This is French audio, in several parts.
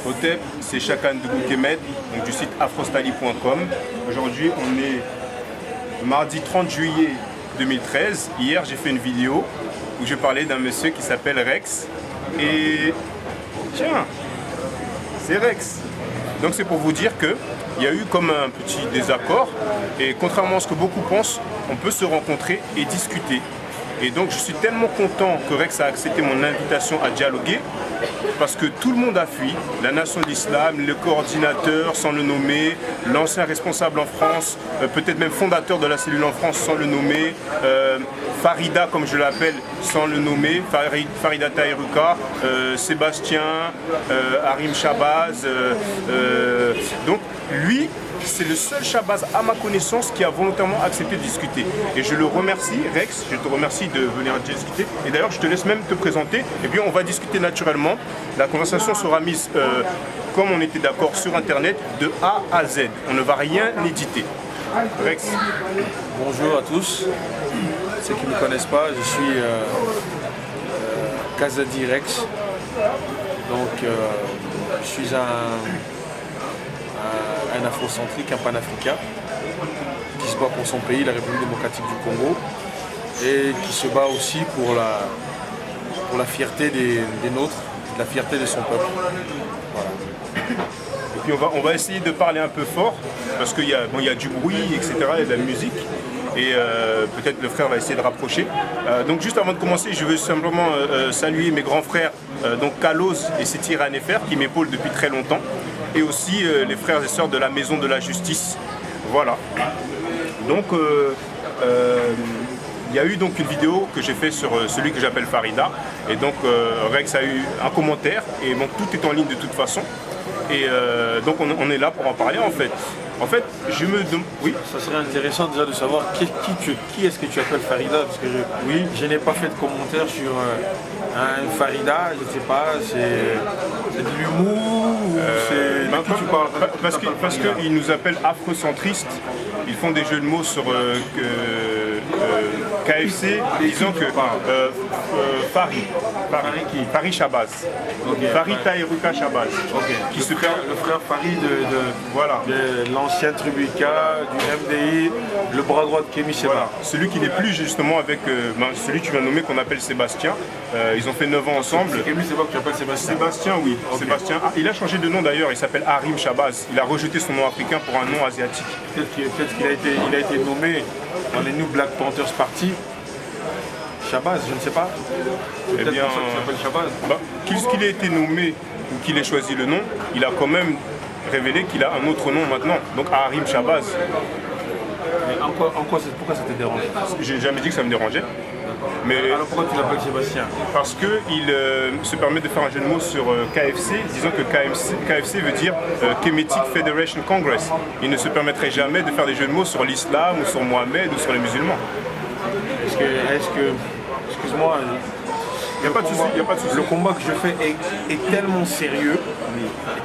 Hotep, c'est Chakan de Boukemed, donc du site afrostali.com. Aujourd'hui, on est mardi 30 juillet 2013. Hier, j'ai fait une vidéo où je parlais d'un monsieur qui s'appelle Rex. Et tiens, c'est Rex. Donc c'est pour vous dire qu'il y a eu comme un petit désaccord. Et contrairement à ce que beaucoup pensent, on peut se rencontrer et discuter. Et donc je suis tellement content que Rex a accepté mon invitation à dialoguer, parce que tout le monde a fui, la Nation de l'Islam, le coordinateur sans le nommer, l'ancien responsable en France, peut-être même fondateur de la cellule en France sans le nommer, Farida comme je l'appelle sans le nommer, Farida Taïruka, Sébastien, Harim Shabazz, donc lui, c'est le seul Shabazz à ma connaissance qui a volontairement accepté de discuter. Et je le remercie, Rex, je te remercie de venir discuter. Et d'ailleurs, je te laisse même te présenter. Et puis, on va discuter naturellement. La conversation sera mise, comme on était d'accord, sur Internet, de A à Z. On ne va rien éditer. Rex. Bonjour à tous. Ceux qui ne me connaissent pas, je suis Kazadi Rex. Donc, je suis un afrocentrique, un panafricain qui se bat pour son pays, la République démocratique du Congo, et qui se bat aussi pour la fierté des nôtres, la fierté de son peuple. Voilà. Et puis on va essayer de parler un peu fort, parce qu'il y a du bruit, etc., il y a de la musique. Et peut-être le frère va essayer de rapprocher. Donc juste avant de commencer, je veux simplement saluer mes grands frères, donc Kalos et Seti Ranefer, qui m'épaulent depuis très longtemps, et aussi les frères et sœurs de la Maison de la Justice. Voilà. Donc il y a eu donc une vidéo que j'ai fait sur celui que j'appelle Farida, et donc Rex a eu un commentaire, et bon, tout est en ligne de toute façon. Et donc on est là pour en parler en fait. En fait, je me demande... Oui. Ça serait intéressant déjà de savoir qui est-ce que tu appelles Farida, parce que je n'ai pas fait de commentaire sur un Farida, je ne sais pas, c'est de l'humour ou c'est de qui tu parles? Parce qu'ils nous appellent afrocentristes, ils font des jeux de mots sur KFC, disons que Farid Shabazz, okay. Farid Taïruka Shabazz, okay. Qui le frère Farid de l'ancien Tribuka, du MDI, le bras droit de Kémy Séba. Voilà. Celui qui n'est plus justement avec celui que tu viens de nommer qu'on appelle Sébastien. Ils ont fait 9 ans ensemble. C'est Kémy Séba que tu appelles Sébastien? Sébastien, oui. Okay. Sébastien. Ah, il a changé de nom d'ailleurs, il s'appelle Harim Shabazz. Il a rejeté son nom africain pour un nom asiatique. Peut-être qu'il a été nommé dans les New Black Panthers Party. Shabazz, je ne sais pas. Eh bien, s'appelle Shabazz. Qu'il ait été nommé ou qu'il ait choisi le nom, il a quand même révélé qu'il a un autre nom maintenant, donc Harim Shabazz. Mais pourquoi ça te dérange? J'ai jamais dit que ça me dérangeait. Mais alors pourquoi tu l'appelles Sébastien? Parce qu'il se permet de faire un jeu de mots sur KFC, disons que KFC veut dire Kemetic Federation Congress. Il ne se permettrait jamais de faire des jeux de mots sur l'islam ou sur Mohamed ou sur les musulmans. Est-ce que excuse-moi, il n'y a pas de souci. Le combat que je fais est tellement sérieux,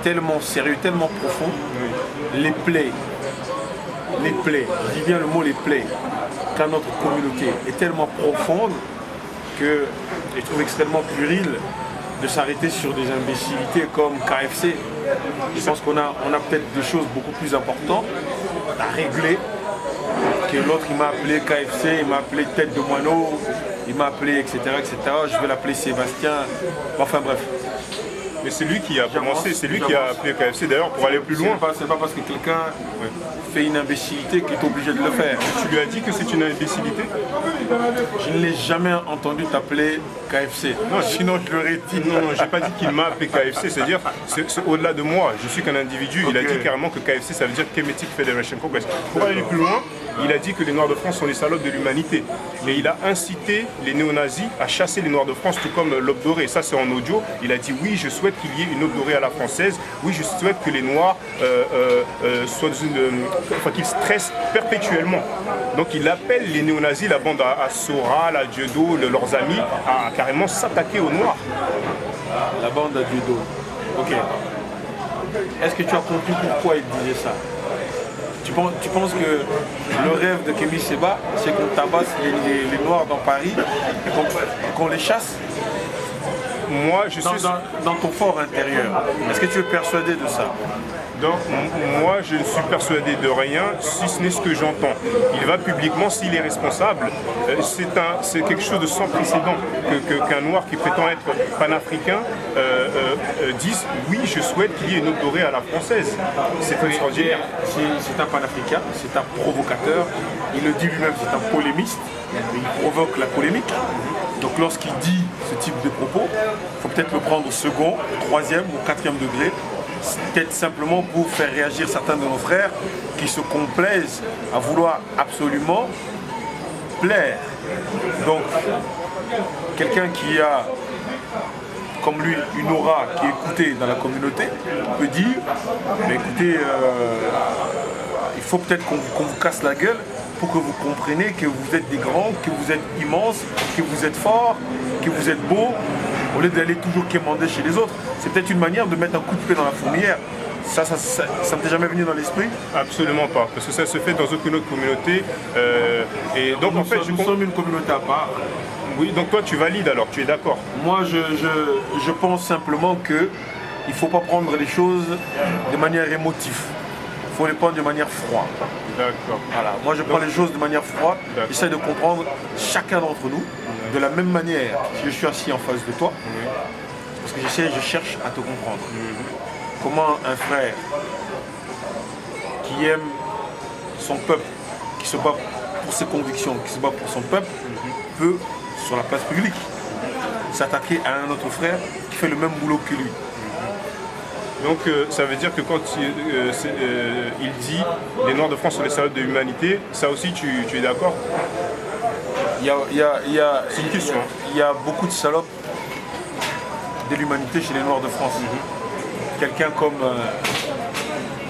tellement profond. Oui. Les plaies, je dis bien le mot les plaies, car notre communauté est tellement profonde que je trouve extrêmement puéril de s'arrêter sur des imbécilités comme KFC. Je pense qu'on a peut-être des choses beaucoup plus importantes à régler. Que l'autre il m'a appelé KFC, il m'a appelé tête de moineau, il m'a appelé etc. Je vais l'appeler Sébastien, enfin bref. Mais c'est lui qui a commencé, c'est lui qui a appelé KFC d'ailleurs pour aller plus loin. C'est pas parce que quelqu'un fait une imbécilité qu'il est obligé de le faire. Tu lui as dit que c'est une imbécilité? Je ne l'ai jamais entendu t'appeler KFC. Non, sinon je l'aurais dit. Non, j'ai pas dit qu'il m'a appelé KFC, c'est-à-dire c'est au-delà de moi, je suis qu'un individu. Okay. Il a dit carrément que KFC ça veut dire Kemetic Federation Congress. Pour aller plus loin, il a dit que les Noirs de France sont les salopes de l'humanité. Et il a incité les néo-nazis à chasser les Noirs de France, tout comme l'Aube dorée. Ça c'est en audio. Il a dit oui, je souhaite qu'il y ait une Aube dorée à la française. Oui, je souhaite que les Noirs soient qu'ils stressent perpétuellement. Donc il appelle les néo-nazis, la bande à Sora, à Dieudo, leurs amis, à carrément s'attaquer aux Noirs. La bande à Dieudo. Ok. Est-ce que tu as compris pourquoi il disait ça? Tu penses que le rêve de Kémy Séba, c'est qu'on tabasse les Noirs dans Paris et qu'on les chasse? moi, je suis... Dans ton fort intérieur, est-ce que tu es persuadé de ça? Donc, moi, je ne suis persuadé de rien, si ce n'est ce que j'entends. Il va publiquement, s'il est responsable, c'est quelque chose de sans précédent qu'un noir qui prétend être panafricain dise oui, je souhaite qu'il y ait une eau dorée à la française. C'est extraordinaire. C'est un panafricain, c'est un provocateur. Il le dit lui-même, c'est un polémiste. Il provoque la polémique. Donc, lorsqu'il dit ce type de propos, il faut peut-être le prendre au second, troisième ou quatrième degré. Peut-être simplement pour faire réagir certains de nos frères qui se complaisent à vouloir absolument plaire. Donc, quelqu'un qui a, comme lui, une aura qui est écoutée dans la communauté, peut dire, mais écoutez, il faut peut-être qu'on vous casse la gueule pour que vous compreniez que vous êtes des grands, que vous êtes immenses, que vous êtes forts, que vous êtes beaux, au lieu d'aller toujours quémander chez les autres. C'est peut-être une manière de mettre un coup de pied dans la fourmilière. Ça ne t'est jamais venu dans l'esprit? Absolument pas, parce que ça se fait dans aucune autre communauté. Et donc nous sommes une communauté à part. Oui, donc toi tu valides alors, tu es d'accord? Moi je pense simplement qu'il ne faut pas prendre les choses de manière émotive. Il faut les prendre de manière froide. D'accord. Voilà. Moi je prends les choses de manière froide, j'essaie de comprendre chacun d'entre nous de la même manière. Si je suis assis en face de toi, parce que je cherche à te comprendre. Comment un frère qui aime son peuple, qui se bat pour ses convictions, qui se bat pour son peuple, peut, sur la place publique, s'attaquer à un autre frère qui fait le même boulot que lui. Donc ça veut dire que quand il dit les Noirs de France sont les salopes de l'humanité, ça aussi tu es d'accord? C'est une question. Il y a beaucoup de salopes de l'humanité chez les Noirs de France. Quelqu'un comme,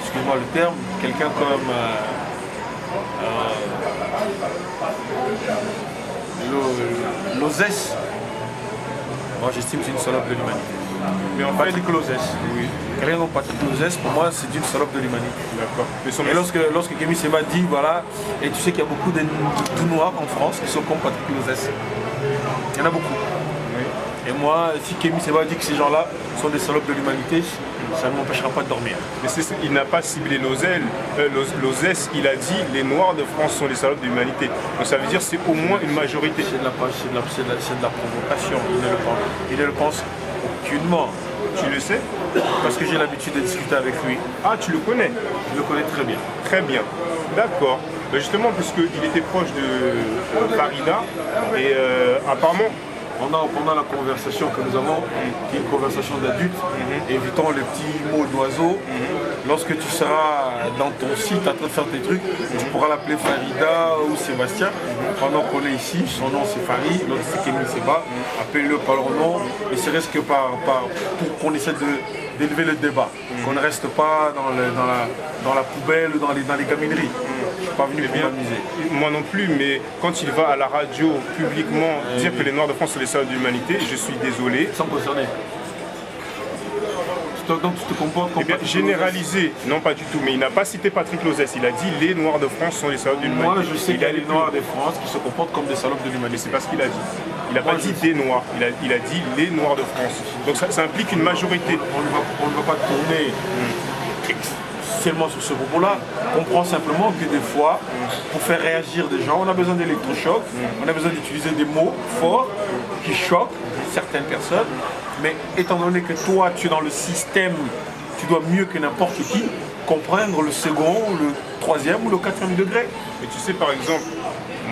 excuse-moi le terme, quelqu'un comme Lozès, moi j'estime que c'est une salope de l'humanité. Mais en Patrick Lozès, oui. Quelqu'un comme Patrick Lozès, pour moi c'est une salope de l'humanité. D'accord. Et lorsque Kémy Séba dit voilà, et tu sais qu'il y a beaucoup de tout noirs en France qui sont comme Patrick Lozès. Il y en a beaucoup. Et moi, si Kémy Séba dit que ces gens-là sont des salopes de l'humanité, ça ne m'empêchera pas de dormir. Mais il n'a pas ciblé Lozès, il a dit les Noirs de France sont les salopes de l'humanité. Donc ça veut dire que c'est au moins une majorité. C'est de la provocation, il ne le pense aucunement. Tu le sais? Parce que j'ai l'habitude de discuter avec lui. Ah, tu le connais? Je le connais très bien. Très bien, d'accord. Ben justement, puisqu'il était proche de Farida, et apparemment, pendant la conversation que nous avons, qui est une conversation d'adultes, évitons les petits mots d'oiseaux. Lorsque tu seras dans ton site en train de faire tes trucs, tu pourras l'appeler Farida ou Sébastien. Pendant qu'on est ici, son nom c'est Farid, l'autre c'est Kémy Séba. Appelle-le par leur nom, et c'est reste que pour qu'on essaie d'élever le débat. Qu'on ne reste pas dans la poubelle ou dans les gamineries. Je ne suis pas venu pour m'amuser. Moi non plus, mais quand il va à la radio publiquement dire que les Noirs de France sont les salopes de l'humanité, je suis désolé. Sans concerner. Donc tu te comportes comme Patrick généralisé, non pas du tout, mais il n'a pas cité Patrick Lozès, il a dit les Noirs de France sont les salopes de l'humanité. Moi je sais qu'il y a les Noirs de France qui se comportent comme des salopes de l'humanité. C'est pas ce qu'il a dit. Il n'a pas dit des Noirs, il a dit les Noirs de France. Donc ça implique une majorité. On ne va pas tourner seulement sur ce propos-là. On comprend simplement que des fois, pour faire réagir des gens, on a besoin d'électrochocs, on a besoin d'utiliser des mots forts qui choquent certaines personnes. Mais étant donné que toi, tu es dans le système, tu dois mieux que n'importe qui comprendre le second, le troisième ou le quatrième degré. Mais tu sais, par exemple,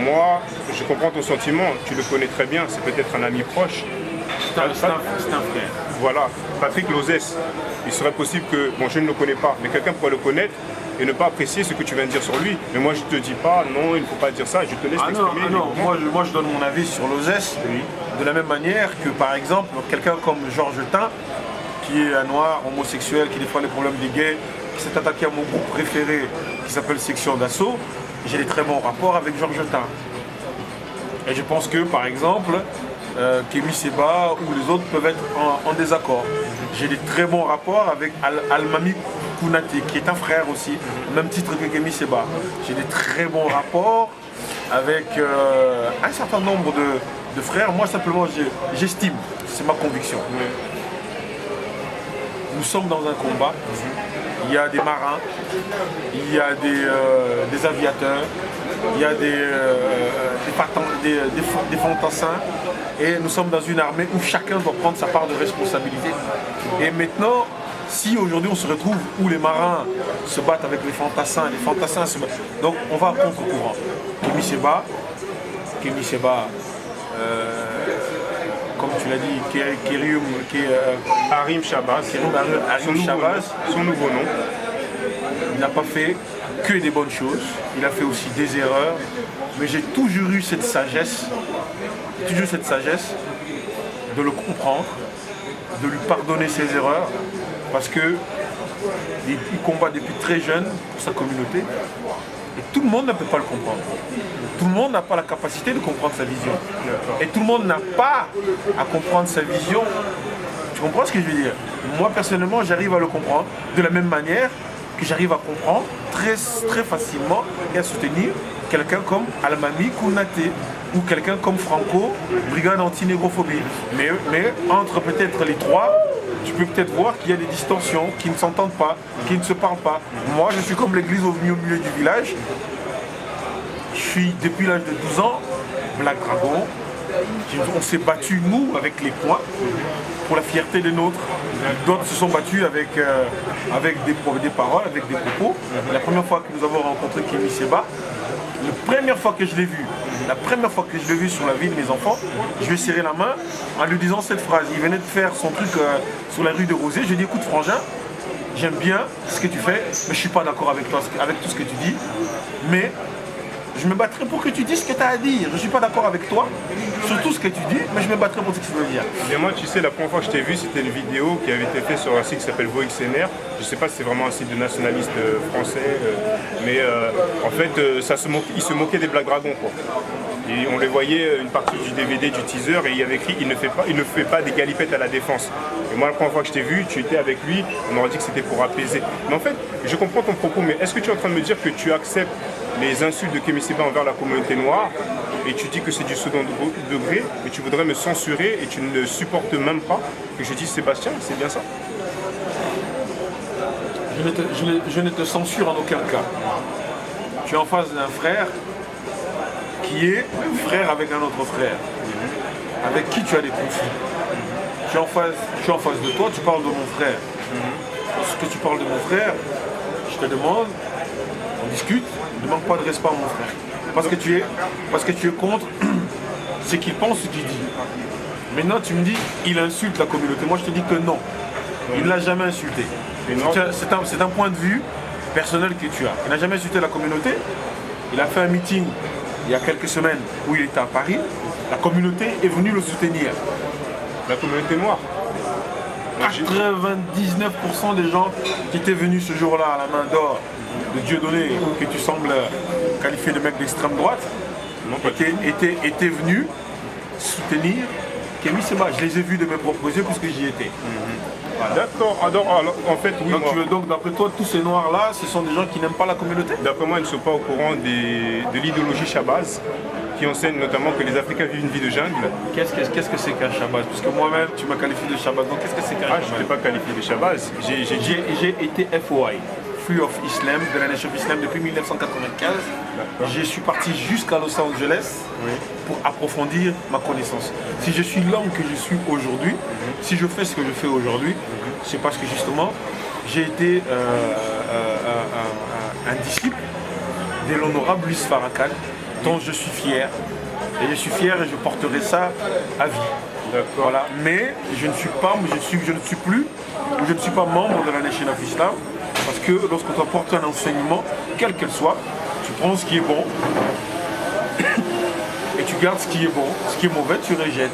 moi, je comprends ton sentiment, tu le connais très bien, c'est peut-être un ami proche. C'est un frère. Voilà, Patrick Lozès, il serait possible que, bon, je ne le connais pas, mais quelqu'un pourrait le connaître et ne pas apprécier ce que tu viens de dire sur lui. Mais moi, je ne te dis pas, non, il ne faut pas dire ça, je te laisse t'exprimer. Non, moi, je donne mon avis sur Lozès, de la même manière que, par exemple, quelqu'un comme Georges Tin, qui est un noir homosexuel, qui défend les problèmes des gays, qui s'est attaqué à mon groupe préféré, qui s'appelle Section d'Assaut, j'ai des très bons rapports avec Georges Tin. Et je pense que, par exemple, Kémy Séba ou les autres peuvent être en désaccord. J'ai des très bons rapports avec Almami Kounaté, qui est un frère aussi, au même titre que Kémy Séba. J'ai des très bons rapports avec un certain nombre de frères. Moi, simplement, j'estime, c'est ma conviction. Oui. Nous sommes dans un combat. Il y a des marins, il y a des aviateurs, il y a des fantassins. Et nous sommes dans une armée où chacun doit prendre sa part de responsabilité. Et maintenant, si aujourd'hui on se retrouve où les marins se battent avec les fantassins se battent. Donc on va à contre-courant. Kémy Séba, comme tu l'as dit, Harim Shabazz, son nouveau nom. Il n'a pas fait que des bonnes choses, il a fait aussi des erreurs, mais j'ai toujours eu cette sagesse, de le comprendre, de lui pardonner ses erreurs, parce que il combat depuis très jeune pour sa communauté, et tout le monde ne peut pas le comprendre. Tout le monde n'a pas la capacité de comprendre sa vision. Et tout le monde n'a pas à comprendre sa vision. Tu comprends ce que je veux dire? Moi, personnellement, j'arrive à le comprendre de la même manière que j'arrive à comprendre très, très facilement et à soutenir quelqu'un comme Almami Konaté ou quelqu'un comme Franco, brigade anti-négrophobie. Mais entre peut-être les trois, tu peux peut-être voir qu'il y a des distorsions, qui ne s'entendent pas, qui ne se parlent pas. Moi, je suis comme l'église au milieu du village. Je suis, depuis l'âge de 12 ans, Black Dragon. On s'est battu, nous, avec les poings, pour la fierté des nôtres. D'autres se sont battus avec des paroles, avec des propos. La première fois que nous avons rencontré Kémy Séba, la première fois que je l'ai vu sur la vie de mes enfants, je lui ai serré la main en lui disant cette phrase. Il venait de faire son truc sur la rue de Rosé. Je lui ai dit, écoute frangin, j'aime bien ce que tu fais, mais je ne suis pas d'accord avec toi, avec tout ce que tu dis. Mais je me battrai pour que tu dises ce que tu as à dire. Je ne suis pas d'accord avec toi sur tout ce que tu dis, mais je me battrai pour ce que tu veux dire. Et moi, tu sais, la première fois que je t'ai vu, c'était une vidéo qui avait été faite sur un site qui s'appelle VoXNR. Je ne sais pas si c'est vraiment un site de nationalistes français, mais en fait, ils se moquaient des Black Dragons, quoi. Et on les voyait, une partie du DVD, du teaser, et il y avait écrit « Il ne fait pas des galipettes à la défense ». Et moi, la première fois que je t'ai vu, tu étais avec lui, on m'aurait dit que c'était pour apaiser. Mais en fait, je comprends ton propos, mais est-ce que tu es en train de me dire que tu acceptes les insultes de Kémy Séba envers la communauté noire, et tu dis que c'est du second degré, et tu voudrais me censurer, et tu ne supportes même pas que je dise Sébastien, c'est bien ça? Je ne te censure en aucun cas. Tu es en face d'un frère qui est frère avec un autre frère, avec qui tu as des conflits. Je suis en face de toi, tu parles de mon frère. Lorsque tu parles de mon frère, je te demande, on discute, ne demande pas de respect à mon frère. Parce que tu es contre ce qu'il pense, ce qu'il dit. Maintenant tu me dis, il insulte la communauté. Moi je te dis que non, il ne l'a jamais insulté. C'est un point de vue personnel que tu as. Il n'a jamais insulté la communauté. Il a fait un meeting il y a quelques semaines où il était à Paris. La communauté est venue le soutenir. La communauté noire. 99% des gens qui étaient venus ce jour-là à la main d'or de Dieudonné, que tu sembles qualifier de mec d'extrême droite, étaient venus soutenir Kémy Séba. Je les ai vus de mes propres yeux puisque j'y étais. Voilà. D'accord, alors en fait, oui. Donc d'après toi, tous ces noirs-là, ce sont des gens qui n'aiment pas la communauté? D'après moi, ils ne sont pas au courant de l'idéologie Shabazz, qui enseigne notamment que les Africains vivent une vie de jungle. Qu'est-ce que c'est qu'un Shabazz? Parce que moi-même, tu m'as qualifié de Shabazz. Donc qu'est-ce que c'est qu'un Shabazz? Je ne t'ai pas qualifié de Shabazz. J'ai été FOI, Free of Islam, de la Nation of Islam depuis 1995. Je suis parti jusqu'à Los Angeles pour approfondir ma connaissance. Si je suis l'homme que je suis aujourd'hui, si je fais ce que je fais aujourd'hui, c'est parce que justement, j'ai été un disciple de l'honorable Luis Farrakhan, dont je suis fier. Et je suis fier et je porterai ça à vie. Voilà. Mais je ne suis pas, je ne suis pas membre de la Nation of Islam, parce que lorsqu'on t'apporte un enseignement, quel qu'elle soit, tu prends ce qui est bon et tu gardes ce qui est bon, ce qui est mauvais, tu rejettes.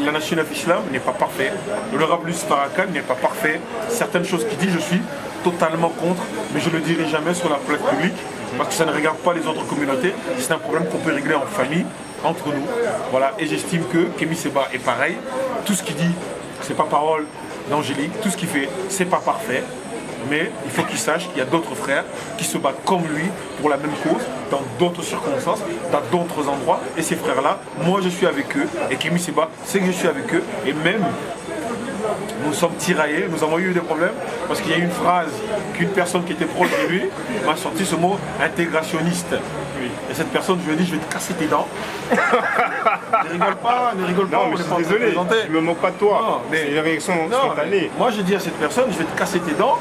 La Nation of Islam n'est pas parfait, l'honorable Luis Farrakhan n'est pas parfait. Certaines choses qu'il dit, je suis totalement contre, mais je ne le dirai jamais sur la place publique, parce que ça ne regarde pas les autres communautés. C'est un problème qu'on peut régler en famille, entre nous. Voilà. Et j'estime que Kémy Séba est pareil. Tout ce qu'il dit, c'est pas parole d'angélique. Tout ce qu'il fait, c'est pas parfait. Mais il faut qu'il sache qu'il y a d'autres frères qui se battent comme lui pour la même cause, dans d'autres circonstances, dans d'autres endroits. Et ces frères-là, moi je suis avec eux. Et Kémy Séba sait que je suis avec eux. Et même, nous sommes tiraillés, nous avons eu des problèmes. Parce qu'il y a une phrase qu'une personne qui était proche de lui m'a sorti ce mot intégrationniste. Et cette personne, je lui ai dit, je vais te casser tes dents. Ne rigole pas, ne rigole pas. Non, mais je suis désolé, je me moque pas de toi. Non, mais- C'est une réaction spontanée. Moi, je dis à cette personne, je vais te casser tes dents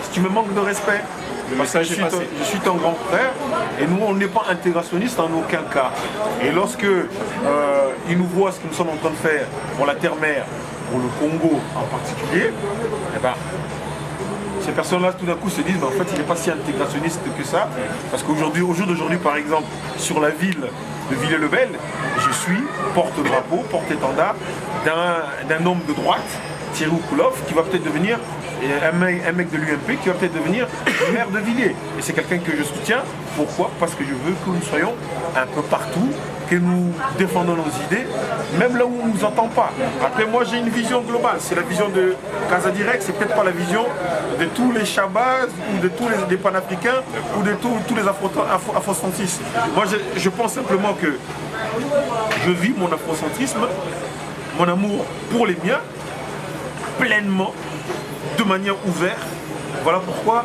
si tu me manques de respect. Le Parce que message est passé. je suis ton grand frère et nous, on n'est pas intégrationniste en aucun cas. Et lorsque ils nous voient ce que nous sommes en train de faire pour la terre-mère, pour le Congo en particulier, eh ben, ces personnes-là, tout d'un coup, se disent, mais en fait, il n'est pas si intégrationniste que ça. Parce qu'aujourd'hui, au jour d'aujourd'hui, par exemple, sur la ville de Villers-le-Bel, je suis porte-drapeau, porte-étendard d'un homme de droite, Thierry Okoulov, qui va peut-être devenir un mec de l'UMP, qui va peut-être devenir maire de Villiers. Et c'est quelqu'un que je soutiens. Pourquoi? Parce que je veux que nous soyons un peu partout, que nous défendons nos idées, même là où on ne nous entend pas. Après, moi, j'ai une vision globale. C'est la vision de Casa Direct, c'est peut-être pas la vision de tous les Shabazz ou de tous les panafricains ou de tous les afrocentristes. Moi, je pense simplement que je vis mon afrocentrisme, mon amour pour les miens, pleinement, de manière ouverte. Voilà pourquoi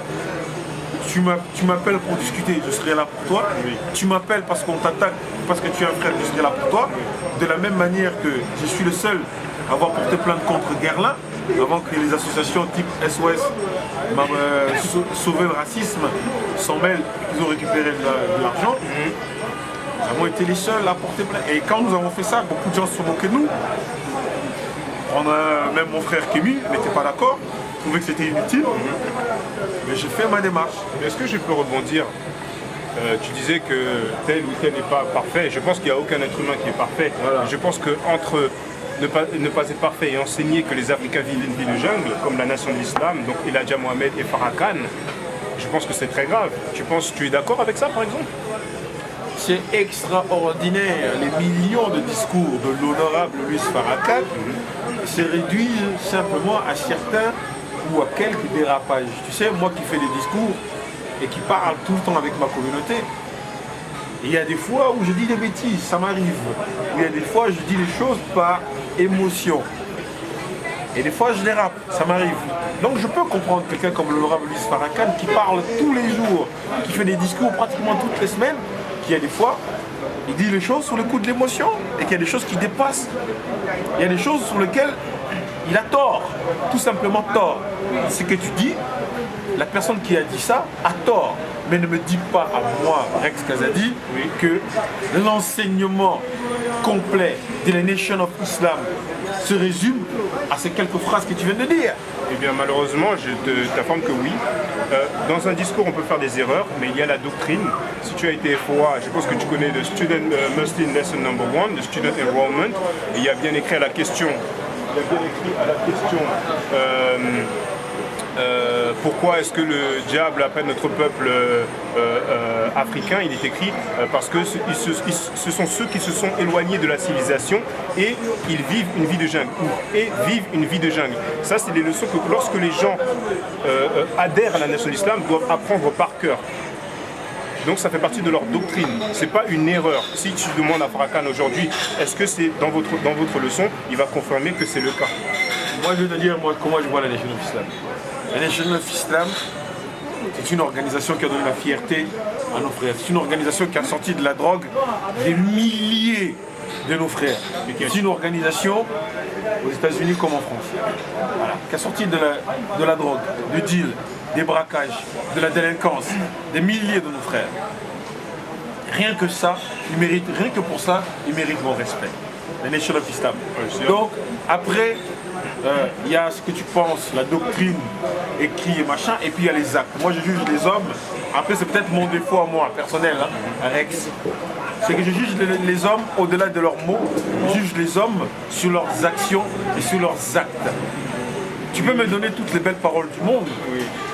tu m'appelles pour discuter, je serai là pour toi. Oui. Tu m'appelles parce qu'on t'attaque, parce que tu es un frère, je serai là pour toi. De la même manière que je suis le seul à avoir porté plainte contre Guerlain, avant que les associations type SOS Sauver le racisme s'en mêlent et qu'ils ont récupéré de l'argent. Nous avons été les seuls à porter plainte. Et quand nous avons fait ça, beaucoup de gens se sont moqués de nous. Même mon frère Kémy n'était pas d'accord, trouvait que c'était inutile. Mais j'ai fait ma démarche. Est-ce que je peux rebondir? Tu disais que tel ou tel n'est pas parfait. Je pense qu'il n'y a aucun être humain qui est parfait. Voilà. Je pense qu'entre ne pas être parfait et enseigner que les Africains vivent une vie de jungle, comme la nation de l'islam, donc Elijah Mohamed et Farrakhan, je pense que c'est très grave. Tu es d'accord avec ça, par exemple? C'est extraordinaire. Les millions de discours de l'honorable Louis Farrakhan se réduisent simplement à certains ou à quelques dérapages. Tu sais, moi qui fais des discours et qui parle tout le temps avec ma communauté, il y a des fois où je dis des bêtises, ça m'arrive. Il y a des fois où je dis les choses par émotion. Et des fois je dérape, ça m'arrive. Donc je peux comprendre quelqu'un comme l'honorable Louis Farrakhan qui parle tous les jours, qui fait des discours pratiquement toutes les semaines, qui a des fois, il dit les choses sur le coup de l'émotion et qu'il y a des choses qui dépassent. Il y a des choses sur lesquelles il a tort, tout simplement tort. Ce que tu dis, la personne qui a dit ça a tort. Mais ne me dis pas à moi, Rex Kazadi, que l'enseignement complet de la Nation of Islam se résume à ces quelques phrases que tu viens de dire. Eh bien malheureusement, je t'informe que oui. Dans un discours, on peut faire des erreurs, mais il y a la doctrine. Si tu as été FOA, je pense que tu connais le Student Muslim Lesson Number 1, le Student Enrollment. Et il y a bien écrit à la question, pourquoi est-ce que le diable appelle notre peuple africain? Il est écrit parce que ce sont ceux qui se sont éloignés de la civilisation et ils vivent une vie de jungle. Ça, c'est les leçons que lorsque les gens adhèrent à la nation de l'islam, doivent apprendre par cœur. Donc ça fait partie de leur doctrine. C'est pas une erreur. Si tu demandes à Farrakhan aujourd'hui, est-ce que c'est dans votre leçon, il va confirmer que c'est le cas. Moi, je vais te dire comment je vois la Nation of Islam. La Nation of Islam, c'est une organisation qui a donné la fierté à nos frères. C'est une organisation qui a sorti de la drogue des milliers de nos frères. C'est une organisation aux États-Unis comme en France, voilà, qui a sorti de la drogue, du deal, des braquages, de la délinquance, des milliers de nos frères. Rien que ça, rien que pour ça, ils méritent mon respect. La Nation of Islam. Donc, après, il y a ce que tu penses, la doctrine, écrit et machin, et puis il y a les actes. Moi, je juge les hommes. Après, c'est peut-être mon défaut à moi, personnel, hein, Rex. C'est que je juge les hommes au-delà de leurs mots. Je juge les hommes sur leurs actions et sur leurs actes. Tu peux me donner toutes les belles paroles du monde.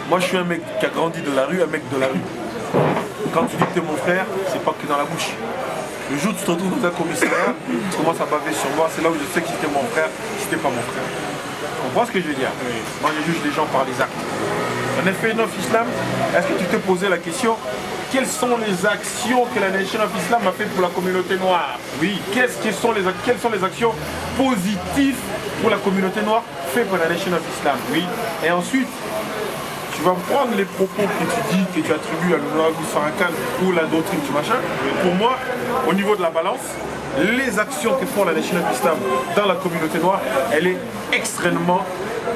Moi, je suis un mec qui a grandi de la rue, un mec de la rue. Quand tu dis que tu es mon frère, c'est pas que dans la bouche. Le jour où tu te retrouves dans un commissariat, tu commences à baver sur moi, c'est là où je sais que c'était mon frère, si c'était pas mon frère. Tu comprends ce que je veux dire? Moi, je juge les gens par les actes. En effet, Nation of Islam, est-ce que tu te posais la question, quelles sont les actions que la Nation of Islam a fait pour la communauté noire? Oui. Quelles sont les actions positives pour la communauté noire faites par la Nation of Islam? Oui. Et ensuite, tu vas prendre les propos que tu dis, que tu attribues à l'honorable Farrakhan ou la doctrine du machin. Pour moi, au niveau de la balance, les actions que font la Nation of Islam dans la communauté noire, elle est extrêmement,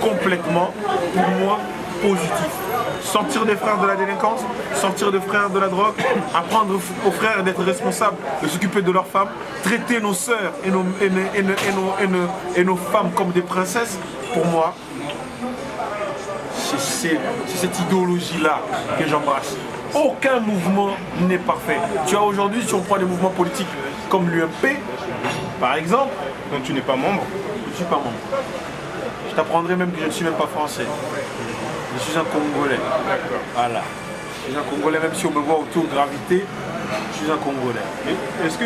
complètement, pour moi, positive. Sortir des frères de la délinquance, sortir des frères de la drogue, apprendre aux frères d'être responsables, de s'occuper de leurs femmes, traiter nos sœurs et nos femmes comme des princesses, pour moi, c'est cette idéologie-là que j'embrasse. Aucun mouvement n'est parfait. Tu as aujourd'hui, si on prend des mouvements politiques comme l'UMP, par exemple, dont tu n'es pas membre. Je ne suis pas membre. Je t'apprendrai même que je ne suis même pas français. Je suis un Congolais. Voilà. Je suis un Congolais, même si on me voit autour de gravité, je suis un Congolais. Est-ce que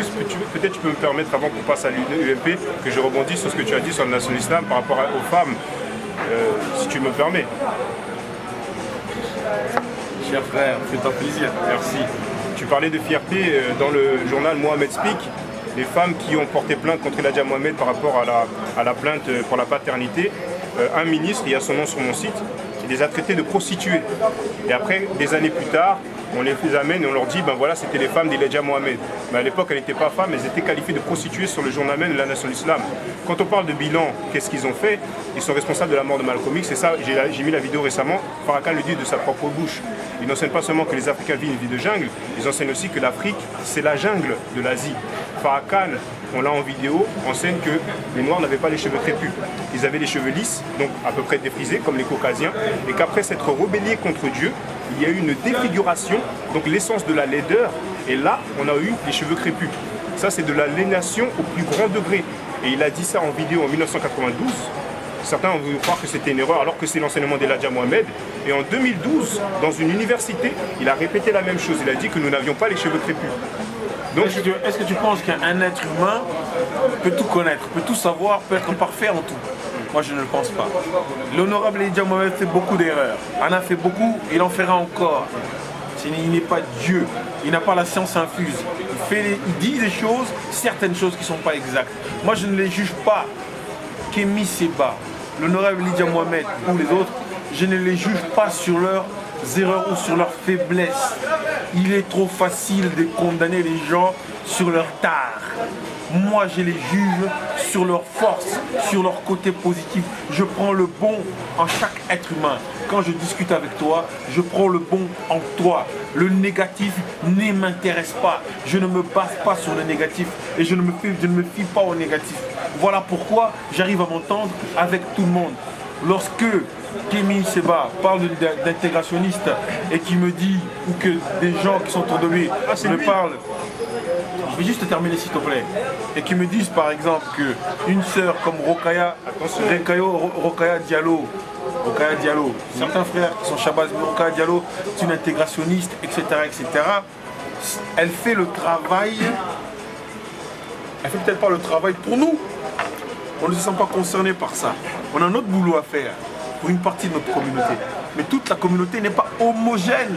peut-être tu peux me permettre, avant qu'on passe à l'UMP, que je rebondisse sur ce que tu as dit sur le Nation Islam par rapport aux femmes, si tu me permets. Cher frère, fais-toi plaisir. Merci. Tu parlais de fierté dans le journal Mohamed Speak, les femmes qui ont porté plainte contre Elijah Mohamed par rapport à la plainte pour la paternité. Un ministre, il y a son nom sur mon site, il les a traités de prostituées. Et après, des années plus tard, on les amène et on leur dit, ben voilà, c'était les femmes d'Elijah Mohamed. Mais à l'époque, elles n'étaient pas femmes, elles étaient qualifiées de prostituées sur le journal même de la Nation Islam. Quand on parle de bilan, qu'est-ce qu'ils ont fait? Ils sont responsables de la mort de Malcolm X, c'est ça, j'ai mis la vidéo récemment, Farrakhan le dit de sa propre bouche. Ils n'enseignent pas seulement que les Africains vivent une vie de jungle, ils enseignent aussi que l'Afrique, c'est la jungle de l'Asie. Farrakhan, on l'a en vidéo, enseigne que les Noirs n'avaient pas les cheveux crépus. Ils avaient les cheveux lisses, donc à peu près défrisés, comme les Caucasiens, et qu'après s'être rebellés contre Dieu, il y a eu une défiguration, donc l'essence de la laideur, et là, on a eu les cheveux crépus. Ça, c'est de l'aliénation au plus grand degré. Et il a dit ça en vidéo en 1992. Certains ont voulu croire que c'était une erreur, alors que c'est l'enseignement d'Elijah Mohamed. Et en 2012, dans une université, il a répété la même chose. Il a dit que nous n'avions pas les cheveux crépus. Donc, est-ce que tu penses qu'un être humain peut tout connaître, peut tout savoir, peut être parfait en tout? Moi, je ne le pense pas. L'honorable Elijah Mohamed fait beaucoup d'erreurs. En a fait beaucoup, il en fera encore. Il n'est pas Dieu, il n'a pas la science infuse. Il dit des choses, certaines choses qui ne sont pas exactes. Moi, je ne les juge pas. Kémy Séba, l'honorable Elijah Mohamed ou les autres, je ne les juge pas sur leurs erreurs ou sur leurs faiblesses. Il est trop facile de condamner les gens sur leur tard. Moi, je les juge sur leur force, sur leur côté positif. Je prends le bon en chaque être humain. Quand je discute avec toi, je prends le bon en toi. Le négatif ne m'intéresse pas. Je ne me base pas sur le négatif et je ne me fie pas au négatif. Voilà pourquoi j'arrive à m'entendre avec tout le monde. Lorsque Kémy Séba parle d'intégrationniste et qui me dit, ou que des gens qui sont autour de lui me parlent, je vais juste terminer s'il te plaît, et qui me disent par exemple qu'une sœur comme Rokhaya Diallo, certains frères qui sont Shabazz, Rokhaya Diallo, c'est une intégrationniste, etc., elle fait le travail, elle fait peut-être pas le travail pour nous. On ne se sent pas concerné par ça. On a notre boulot à faire pour une partie de notre communauté. Mais toute la communauté n'est pas homogène.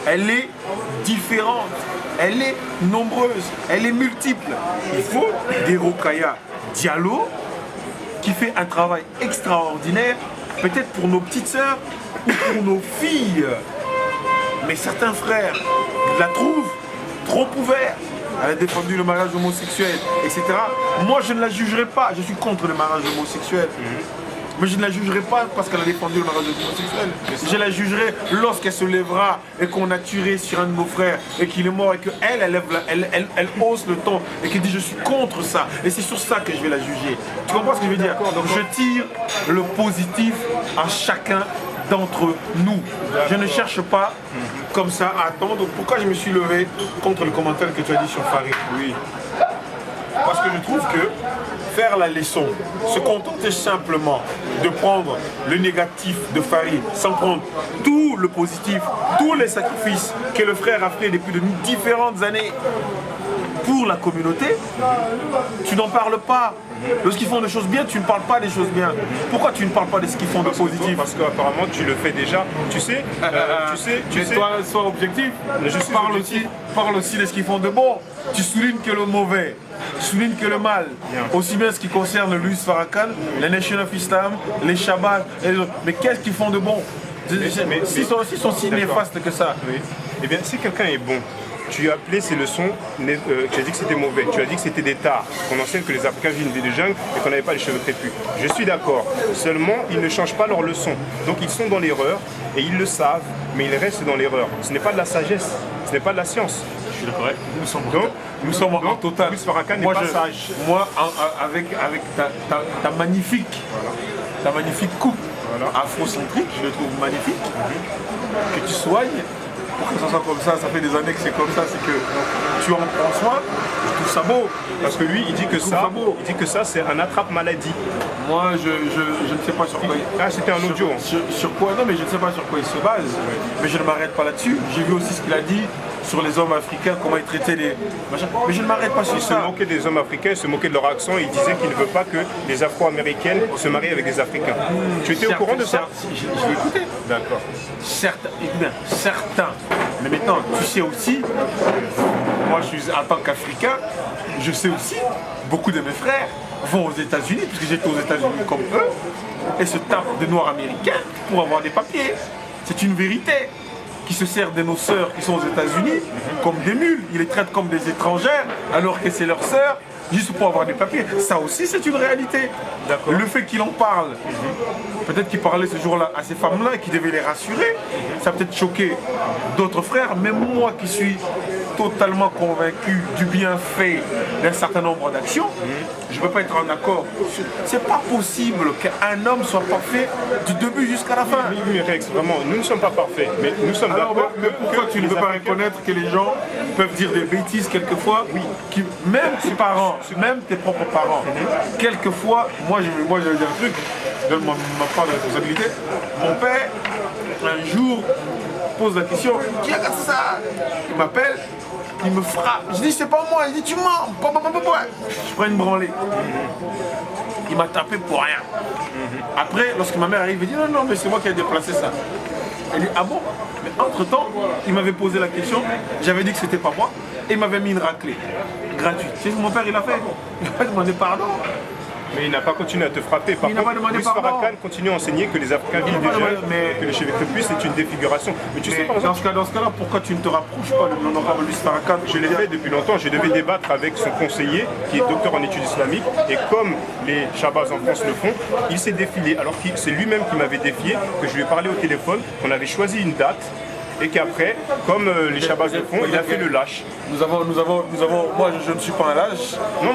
Elle est différente. Elle est nombreuse. Elle est multiple. Il faut des Rokhaya Diallo qui fait un travail extraordinaire, peut-être pour nos petites sœurs ou pour nos filles. Mais certains frères la trouvent trop ouverte. Elle a défendu le mariage homosexuel, etc. Moi, je ne la jugerai pas. Je suis contre le mariage homosexuel. Mais je ne la jugerai pas parce qu'elle a défendu le mariage homosexuel. Je la jugerai lorsqu'elle se lèvera et qu'on a tiré sur un de nos frères et qu'il est mort et qu'elle elle hausse le ton et qu'elle dit je suis contre ça. Et c'est sur ça que je vais la juger. Tu comprends ce que je veux dire? Donc je tire le positif à chacun d'entre nous. Je ne cherche pas comme ça à attendre. Pourquoi je me suis levé contre le commentaire que tu as dit sur Farid? Oui. Parce que je trouve que faire la leçon, se contenter simplement de prendre le négatif de Farid sans prendre tout le positif, tous les sacrifices que le frère a fait depuis de différentes années pour la communauté, tu n'en parles pas. Lorsqu'ils font des choses bien, tu ne parles pas des choses bien. Pourquoi tu ne parles pas de ce qu'ils font de positif? Parce qu'apparemment tu le fais déjà. Tu sais, Mais toi, sois objectif. Je suis objectif. Parle aussi de ce qu'ils font de bon. Tu soulignes que le mauvais, tu soulignes que le mal. Bien. Aussi bien ce qui concerne Louis Farrakhan, les Nation of Islam, les Shabbat et les autres. Mais qu'est-ce qu'ils font de bon? S'ils sont si néfastes que ça. oui. Eh bien, si quelqu'un est bon, tu as appelé ces leçons, tu as dit que c'était mauvais, tu as dit que c'était des tares, qu'on enseigne que les Africains vivent une vie de jungle et qu'on n'avait pas les cheveux crépus. Je suis d'accord, seulement ils ne changent pas leurs leçons. Donc ils sont dans l'erreur et ils le savent, mais ils restent dans l'erreur. Ce n'est pas de la sagesse, ce n'est pas de la science. Je suis d'accord. Nous sommes en donc, total. Louis Farrakhan n'est pas sage. Moi, avec ta magnifique coupe afrocentrique, je le trouve magnifique. Que tu soignes. Pour que ça soit comme ça fait des années que c'est comme ça, c'est que tu en prends soin, je trouve ça beau. Parce que lui, il dit que ça, c'est un attrape-maladie. Moi, je ne sais pas sur quoi. Ah, c'était un audio. Sur quoi? Non, mais je ne sais pas sur quoi il se base. Mais je ne m'arrête pas là-dessus. J'ai vu aussi ce qu'il a dit sur les hommes africains, comment ils traitaient les machins. Mais je ne m'arrête pas sur il ça. Il se moquait des hommes africains, il se moquait de leur accent, et il disait qu'il ne veut pas que les Afro-Américaines se marient avec des Africains. Tu étais au courant de ça? Je l'ai écouté. D'accord. Certains. Mais maintenant, tu sais aussi, moi je suis en tant qu'Africain, je sais aussi, beaucoup de mes frères vont aux États-Unis, puisque j'étais aux États-Unis comme eux, et se tapent des Noirs américains pour avoir des papiers. C'est une vérité. Qui se servent de nos sœurs qui sont aux États-Unis comme des mules. Ils les traitent comme des étrangères alors que c'est leurs sœurs juste pour avoir des papiers. Ça aussi c'est une réalité. Le fait qu'il en parle, peut-être qu'il parlait ce jour-là à ces femmes-là et qu'il devait les rassurer, ça a peut-être choqué d'autres frères, mais moi qui suis totalement convaincu du bienfait d'un certain nombre d'actions, je ne peux pas être en accord. C'est pas possible qu'un homme soit parfait du début jusqu'à la fin. Oui, Rex, vraiment, nous ne sommes pas parfaits, mais nous sommes d'accord. Mais pourquoi tu ne veux pas reconnaître que les gens peuvent dire des bêtises quelquefois, même tes parents, même tes propres parents, quelquefois, moi j'ai un truc, je donne ma part de responsabilité, mon père, un jour, pose la question, qui a ça? Il m'appelle, il me frappe, je dis c'est pas moi, il dit tu mens, je prends une branlée. Il m'a tapé pour rien. Après, lorsque ma mère arrive, elle dit non, mais c'est moi qui ai déplacé ça. Elle dit ah bon? Mais entre-temps, il m'avait posé la question, j'avais dit que c'était pas moi, et il m'avait mis une raclée gratuite. Tu sais ce que mon père il a fait? Il a demandé pardon. Mais il n'a pas continué à te frapper. Par contre, Louis Farrakhan continue à enseigner que les Africains vivent déjà, que les cheveux crépus c'est une défiguration. Mais tu sais par exemple, dans ce cas-là, pourquoi tu ne te rapproches pas de l'honorable Louis Farrakhan? Je l'ai fait depuis longtemps, je devais débattre avec son conseiller qui est docteur en études islamiques et comme les Shabazz en France le font, il s'est défilé alors que c'est lui-même qui m'avait défié, que je lui ai parlé au téléphone, qu'on avait choisi une date et qu'après, comme les Shabazz le font, il a fait le lâche. Nous avons, moi je ne suis pas un lâche. Non,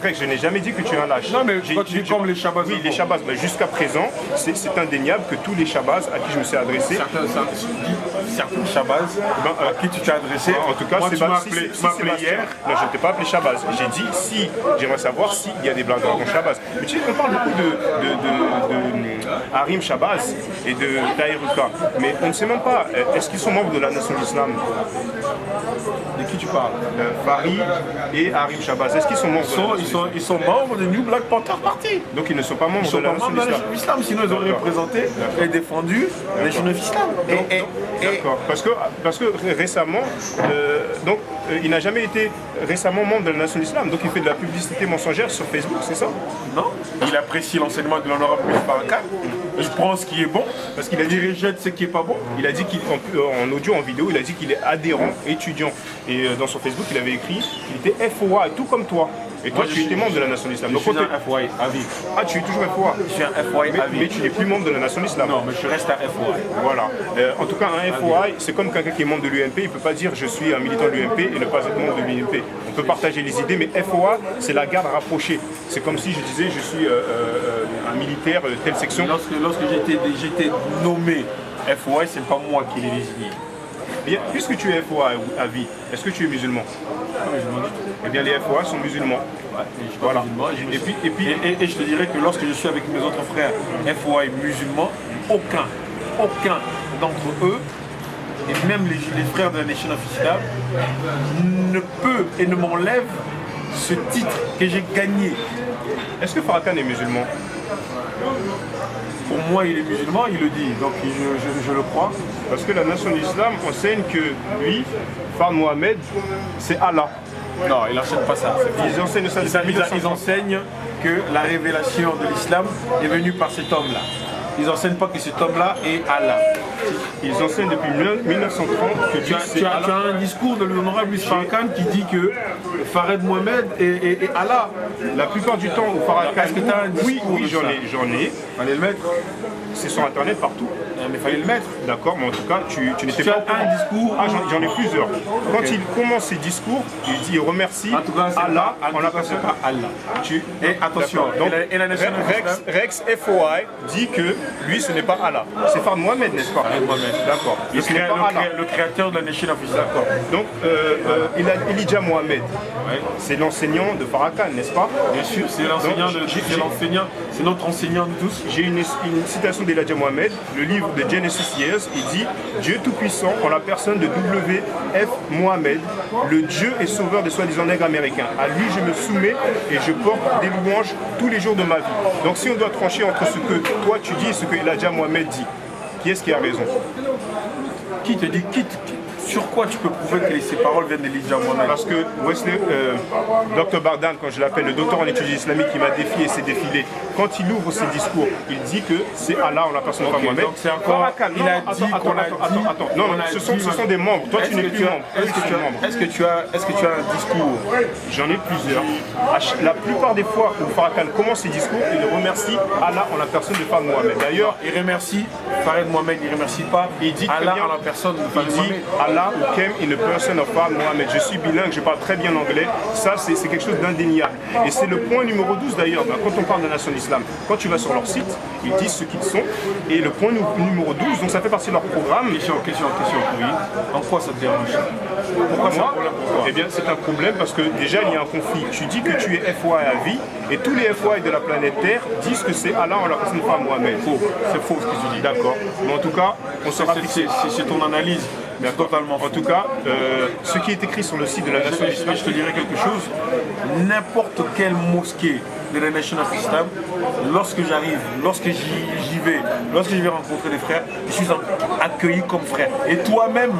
Rex, je n'ai jamais dit que tu es un lâche. Non, mais quand tu dis comme les Shabazz. Oui, les Shabazz, mais jusqu'à présent, c'est indéniable que tous les Shabazz à qui je me suis adressé. Certains Shabazz à qui tu t'es adressé. En tout cas, tu m'as appelé hier. Non, je ne t'ai pas appelé Shabazz. J'ai dit si, j'aimerais savoir s'il y a des Blancs Dragons Shabazz. Mais tu sais, on parle beaucoup de Harim Shabazz et de Taïruka. Mais on ne sait même pas, est-ce qu'ils sont membres de la Nation de l'Islam? De qui tu parles? Farid et Harim Shabazz. Est-ce qu'ils sont membres ils sont membres du New Black Panther Party. Donc ils ne sont pas membres de la Nation de l'Islam. Sinon ils auraient représenté et défendu les jeunes d'Islam. D'accord. Parce que récemment, il n'a jamais été récemment membre de la Nation de l'Islam. Donc il fait de la publicité mensongère sur Facebook, c'est ça? Non. Il apprécie l'enseignement de l'honorable Louis Farrakhan. Il prend ce qui est bon, parce qu'il a dit rejette ce qui est pas bon. Il a dit qu'en audio, en vidéo, il a dit qu'il est adhérent, étudiant. Et dans son Facebook, il avait écrit qu'il était FOA, tout comme toi. Et toi, tu étais membre de la Nation de l'Islam. Je suis un FOA à vie. Ah, tu es toujours FOA? Je suis un FOA à vie. Mais tu n'es plus membre de la Nation de l'Islam. Non, mais je reste un FOA. Voilà. En tout cas, un FOA, c'est comme quelqu'un qui est membre de l'UMP. Il ne peut pas dire je suis un militant de l'UMP et ne pas être membre de l'UMP. On peut partager les idées, mais FOA, c'est la garde rapprochée. C'est comme si je disais je suis un militaire de telle section. Lorsque j'étais nommé FOA, c'est pas moi qui l'ai désigné. Bien, puisque tu es FOA à vie, est-ce que tu es musulman? Eh bien, les FOA sont musulmans. Ouais, voilà. Et je te dirais que lorsque je suis avec mes autres frères FOA et musulmans, aucun d'entre eux et même les frères de la Nation of Islam, ne peut et ne m'enlève ce titre que j'ai gagné. Est-ce que Farrakhan est musulman? Pour moi, il est musulman, il le dit, donc je le crois. Parce que la nation de l'islam enseigne que lui, Fard Mohamed, c'est Allah. Non, il n'enseigne pas ça. Ils enseignent ça. Ils enseignent que la révélation de l'islam est venue par cet homme-là. Ils n'enseignent pas que cet homme-là est Allah. Ils enseignent depuis 1930 que Tu as un discours de l'honorable Louis Farrakhan qui dit que Farid Mohamed est Allah. La plupart du temps où Farrakhan... Est-ce que tu as un discours? Oui, j'en ai. Fallait le mettre. C'est sur internet partout. Mais fallait le mettre. D'accord, mais en tout cas, tu n'étais pas... Tu as un discours? Ah, j'en ai plusieurs. Quand il commence ses discours, il remercie en tout cas, Allah en la personne pas Allah. Et attention, donc, et la nation Rex FOI dit que lui, ce n'est pas Allah. C'est Fard Mohamed, n'est-ce pas? Farid Mohamed. D'accord. Le créateur de la Nation of Islam. D'accord. Donc, Elijah Mohamed, c'est l'enseignant de Farrakhan, n'est-ce pas? Bien sûr, c'est l'enseignant, c'est notre enseignant de tous. J'ai une citation d'Elijah Mohamed, le livre de Genesis Years, il dit « Dieu Tout-Puissant, en la personne de W.F. Mohamed, le Dieu et sauveur des soi-disant nègres américains. À lui, je me soumets et je porte des louanges tous les jours de ma vie. » Donc, si on doit trancher entre ce que toi tu dis et ce que Elijah Mohamed dit, qui est-ce qui a raison? Qui te dit, sur quoi tu peux prouver que ces paroles viennent d'Elijah Mohamed? Parce que Wesley, Dr Bardan, quand je l'appelle le docteur en études islamiques, qui m'a défié et s'est défilé, quand il ouvre ses discours, il dit que c'est Allah en la personne de Mohamed. Donc c'est encore, il a dit qu'on a dit... Non, ce sont des membres. Toi, tu n'es plus membre. Est-ce que tu as un discours? J'en ai plusieurs. La plupart des fois où Farrakhan commence ses discours, il remercie Allah en la personne de Fard Mohamed. D'ailleurs, il remercie Farid Mohamed, il ne remercie pas Allah en la personne de Farid Mohamed. Allah who came in the person of Fard Mohamed. Je suis bilingue, je parle très bien anglais. Ça, c'est quelque chose d'indéniable. Et c'est le point numéro 12 d'ailleurs. Quand on parle de la nation d'islam, quand tu vas sur leur site, ils disent ce qu'ils sont. Et le point numéro 12, donc ça fait partie de leur programme. Question. Oui. En quoi ça te dérange? Pourquoi c'est un problème pour toi? Eh bien, c'est un problème parce que déjà, il y a un conflit. Tu dis que tu es FOI à vie et tous les FOI de la planète Terre disent que c'est Allah en la personne de Fard Mohamed. Faux. C'est faux ce que tu dis. D'accord. Mais en tout cas, on sera fixé. C'est ton analyse. Mais totalement. En tout cas, ce qui est écrit sur le site de la Nation d'Islam, je te dirais quelque chose. N'importe quelle mosquée de la Nation of Islam, lorsque j'arrive, lorsque j'y vais, lorsque je vais rencontrer des frères, je suis accueilli comme frère. Et toi-même,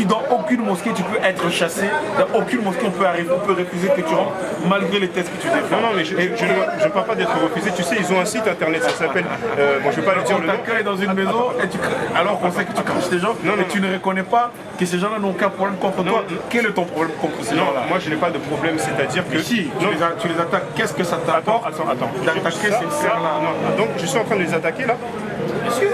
dans aucune mosquée tu peux être chassé, dans aucune mosquée on peut refuser que tu rentres malgré les tests que tu défends. Non, mais je ne parle pas d'être refusé. Tu sais, ils ont un site internet, ça s'appelle. Bon, je ne vais pas le dire. On t'accueille dans une maison alors qu'on sait que tu craches des gens et tu ne reconnais pas que ces gens-là n'ont aucun problème contre toi. Quel est ton problème contre ces gens-là? Moi je n'ai pas de problème, c'est-à-dire que. Si, tu les attaques, qu'est-ce que ça t'apporte? Attends. D'attaquer ces frères-là? Donc je suis en train de les attaquer là? Bien sûr.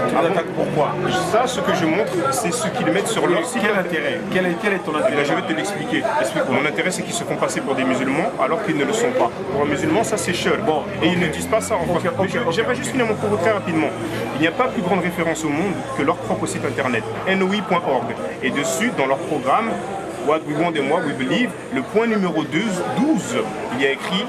Tu les attaques pourquoi? Ça, ce que je montre, c'est ce qu'ils mettent sur leur site. Quel intérêt? Quel est ton intérêt? Je vais te l'expliquer. Mon intérêt, c'est qu'ils se font passer pour des musulmans alors qu'ils ne le sont pas. Pour un musulman, ça c'est cher. Bon, et ils ne disent pas ça en français. J'aimerais juste finir mon cours très rapidement. Il n'y a pas plus grande référence au monde que leur propre site internet, noi.org. Et dessus, dans leur programme, What We Want and What We Believe, le point numéro 12, il y a écrit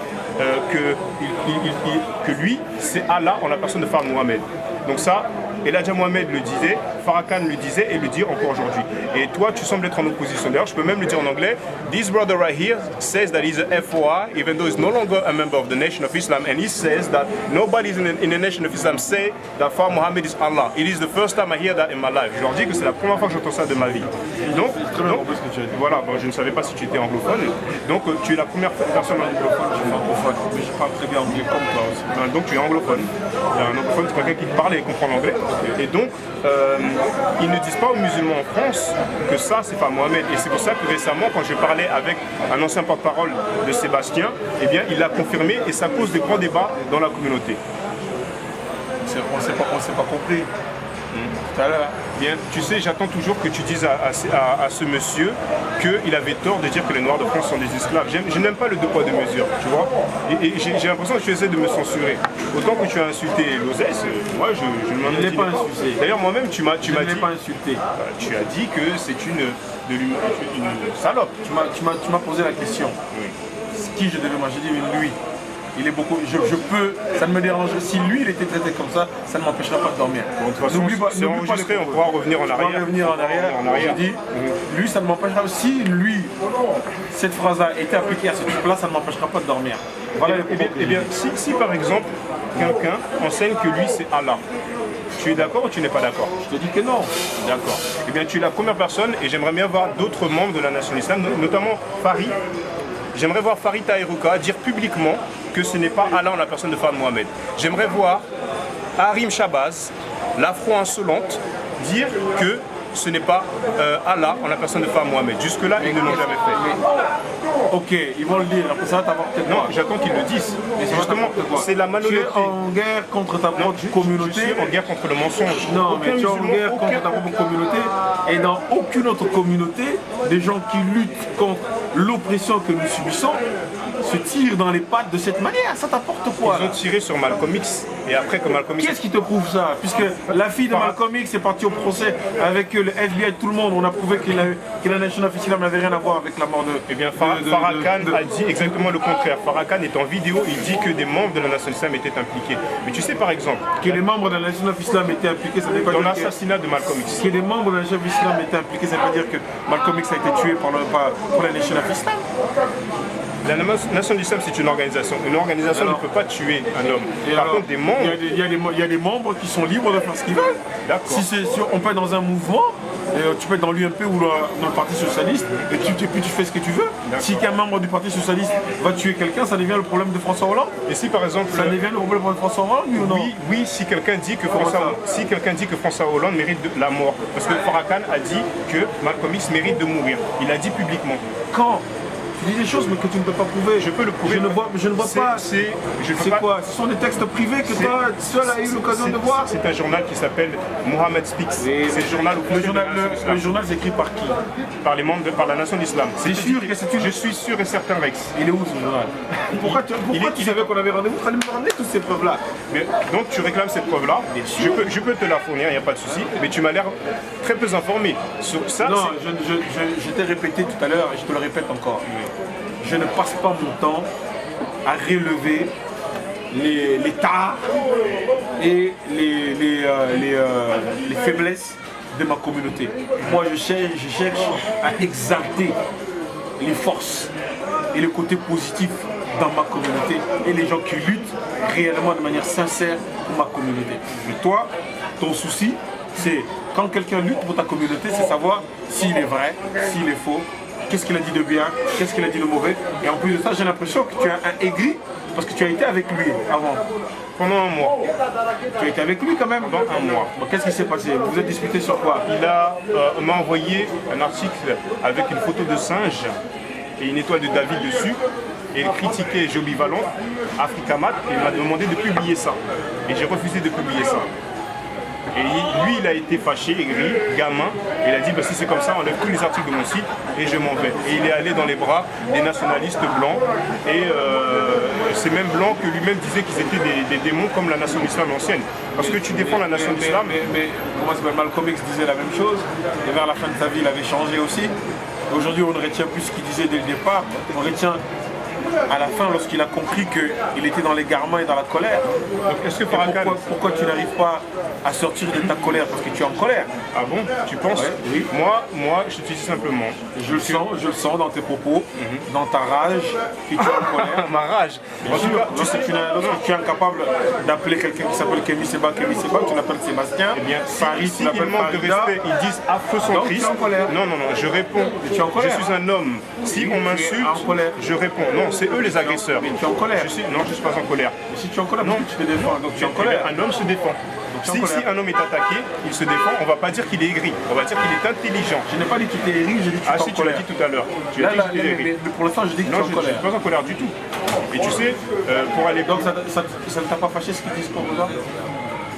que lui, c'est Allah en la personne de Fard Mohamed. Donc ça, Elijah Mohamed le disait, Farrakhan le disait et le dit encore aujourd'hui. Et toi, tu sembles être en opposition. D'ailleurs, je peux même le dire en anglais. This brother right here says that he's a FOI, even though he's no longer a member of the Nation of Islam. And he says that nobody in the Nation of Islam say that Fard Mohamed is Allah. It is the first time I hear that in my life. Je leur dis que c'est la première fois que j'entends ça de ma vie. Donc voilà, bon, je ne savais pas si tu étais anglophone. Donc tu es la première personne anglophone. Je suis anglophone, mais je parle très bien anglais comme toi aussi. Donc tu es anglophone. Un anglophone, c'est quelqu'un qui parle et comprend l'anglais. Et donc, ils ne disent pas aux musulmans en France que ça, c'est pas Mohamed. Et c'est pour ça que récemment, quand je parlais avec un ancien porte-parole de Sébastien, eh bien, il l'a confirmé et ça cause de grands débats dans la communauté. On ne s'est pas compris. Tout à l'heure. Bien, tu sais, j'attends toujours que tu dises à ce monsieur qu'il avait tort de dire que les Noirs de France sont des esclaves. Je n'aime pas le deux poids deux mesures, tu vois. Et j'ai l'impression que tu essaies de me censurer. Autant que tu as insulté l'Ozès, moi je ne m'en ai pas insulté. D'ailleurs, moi-même, tu m'as dit. pas insulté. Tu as dit que c'est une salope. Tu m'as posé la question. Oui. Qui je devais manger? J'ai dit lui. il est beaucoup. Je peux, ça ne me dérangerait. Si lui, il était traité comme ça ne m'empêchera pas de dormir. Bon, de toute façon, c'est enregistré, on pourra revenir en arrière. On va revenir en arrière. Je dis, lui, ça ne m'empêchera. Si lui, cette phrase-là était appliquée à ce type-là, ça ne m'empêchera pas de dormir. Voilà les propos. Eh bien, si par exemple, quelqu'un enseigne que lui, c'est Allah, tu es d'accord ou tu n'es pas d'accord? Je te dis que non. D'accord. Eh bien, tu es la première personne et j'aimerais bien voir d'autres membres de la Nation Islam, notamment Farid. J'aimerais voir Farid Taherouka dire publiquement que ce n'est pas Allah en la personne de Fard Mohamed. J'aimerais voir Harim Shabazz, l'afro-insolente, dire que ce n'est pas Allah en la personne de Fard Mohamed. Jusque-là, ils ne l'ont jamais fait. Ok, ils vont le dire, après ça va peut-être. Non, j'attends qu'ils le disent. Mais justement, c'est la malhonnêteté. Tu es en guerre contre ta propre communauté. Je suis en guerre contre le mensonge. Non, mais tu es en guerre contre ta propre communauté. Et dans aucune autre communauté, des gens qui luttent contre l'oppression que nous subissons se tirent dans les pattes de cette manière. Ça t'apporte quoi? Ils ont tiré sur Malcolm X. Et après que Malcolm X... Qu'est-ce qui te prouve ça? Puisque la fille de Malcolm X est partie au procès avec le FBI, tout le monde. On a prouvé que la Nation of Islam n'avait rien à voir avec la mort de... Eh bien, Farrakhan a dit exactement le contraire. Farrakhan est en vidéo, il dit que des membres de la Nation Islam étaient impliqués. Mais tu sais par exemple... Que les membres de la Nation of Islam étaient impliqués, ça veut pas dans dire l'assassinat de Malcolm X. Que les membres de la Nation of Islam étaient impliqués, ça veut pas dire que Malcolm X a été tué pour la Nation of Islam. La Nation d'Islam, c'est une organisation. Une organisation ne peut pas tuer un homme. Par contre, des membres... Il y a des membres qui sont libres de faire ce qu'ils veulent. Si on peut être dans un mouvement, tu peux être dans l'UMP ou dans le Parti Socialiste, et puis tu fais ce que tu veux. Si qu'un membre du Parti Socialiste va tuer quelqu'un, ça devient le problème de François Hollande. Et si par exemple... Ça devient le problème de François Hollande, oui ou non? Oui, si quelqu'un dit que François Hollande mérite la mort. Parce que Farrakhan a dit que Malcolm X mérite de mourir. Il a dit publiquement. Quand? Tu dis des choses mais que tu ne peux pas prouver. Je peux le prouver. Je ne vois pas. C'est quoi? Ce sont des textes privés que toi seul as eu l'occasion de voir. C'est un journal qui s'appelle Mohammed Speaks. C'est le journal le journal c'est écrit par qui? Par les membres par la Nation d'Islam. C'est sûr que c'est une... Je suis sûr et certain, Rex. Il est où ce journal? Pourquoi tu savais qu'on avait rendez-vous? Il fallait me ramener toutes ces preuves-là. Donc tu réclames cette preuve-là. Je peux te la fournir, il n'y a pas de souci. Mais tu m'as l'air très peu informé sur ça. Non, je t'ai répété tout à l'heure et je te le répète encore. Je ne passe pas mon temps à relever les tares et les faiblesses de ma communauté. Moi, je cherche à exalter les forces et le côté positif dans ma communauté et les gens qui luttent réellement de manière sincère pour ma communauté. Mais toi, ton souci, c'est quand quelqu'un lutte pour ta communauté, c'est savoir s'il est vrai, s'il est faux, qu'est-ce qu'il a dit de bien, qu'est-ce qu'il a dit de mauvais. Et en plus de ça, j'ai l'impression que tu as un aigri parce que tu as été avec lui avant. Pendant un mois. Tu as été avec lui quand même? Pendant un mois. Bon, qu'est-ce qui s'est passé? Vous vous êtes disputé sur quoi? Il m'a envoyé un article avec une photo de singe et une étoile de David dessus. Et il critiquait Joby Valon, Africamat, et il m'a demandé de publier ça. Et j'ai refusé de publier ça. Et lui, il a été fâché, aigri, gamin. Il a dit, bah, si c'est comme ça, enlève tous les articles de mon site et je m'en vais. Et il est allé dans les bras des nationalistes blancs. Et ces mêmes blancs que lui-même disait qu'ils étaient des démons comme la nation d'Islam ancienne. Parce que tu défends la nation d'Islam. Mais comment ça s'appelle, Malcolm X disait la même chose. Et vers la fin de sa vie, il avait changé aussi. Aujourd'hui, on ne retient plus ce qu'il disait dès le départ. On retient à la fin, lorsqu'il a compris qu'il était dans l'égarement et dans la colère. Donc, est-ce que pourquoi tu n'arrives pas à sortir de ta colère? Parce que tu es en colère. Ah bon? Tu penses? Ouais, oui. Moi, je te dis simplement. Je le sens dans tes propos, dans ta rage, que tu es en colère. Ma rage. Bien sûr, lorsque tu es incapable d'appeler quelqu'un qui s'appelle Kémy Séba, tu l'appelles Sébastien. Eh bien, Paris, tu l'appelles manque de respect, ils disent afrocentrisme. Donc, tu es en colère. Non, je réponds. Tu es en colère. Je suis un homme. Si on m'insulte, je réponds. Non, c'est eux les agresseurs. Mais tu es en colère. Non, je ne suis pas en colère. Mais si tu es en colère, non, tu te défends. Donc tu es en colère. Un homme se défend. Si un homme est attaqué, il se défend, on ne va pas dire qu'il est aigri, on va dire qu'il est intelligent. Je n'ai pas dit que tu étais aigri, j'ai dit que tu étais en colère. Ah si, tu l'as dit tout à l'heure. Tu as dit que tu étais aigri. Mais pour l'instant, je dis que tu es en colère. Non, je ne suis pas en colère du tout. Et tu sais, pour aller... Donc ça ne t'a pas fâché ce qu'ils disent pour toi?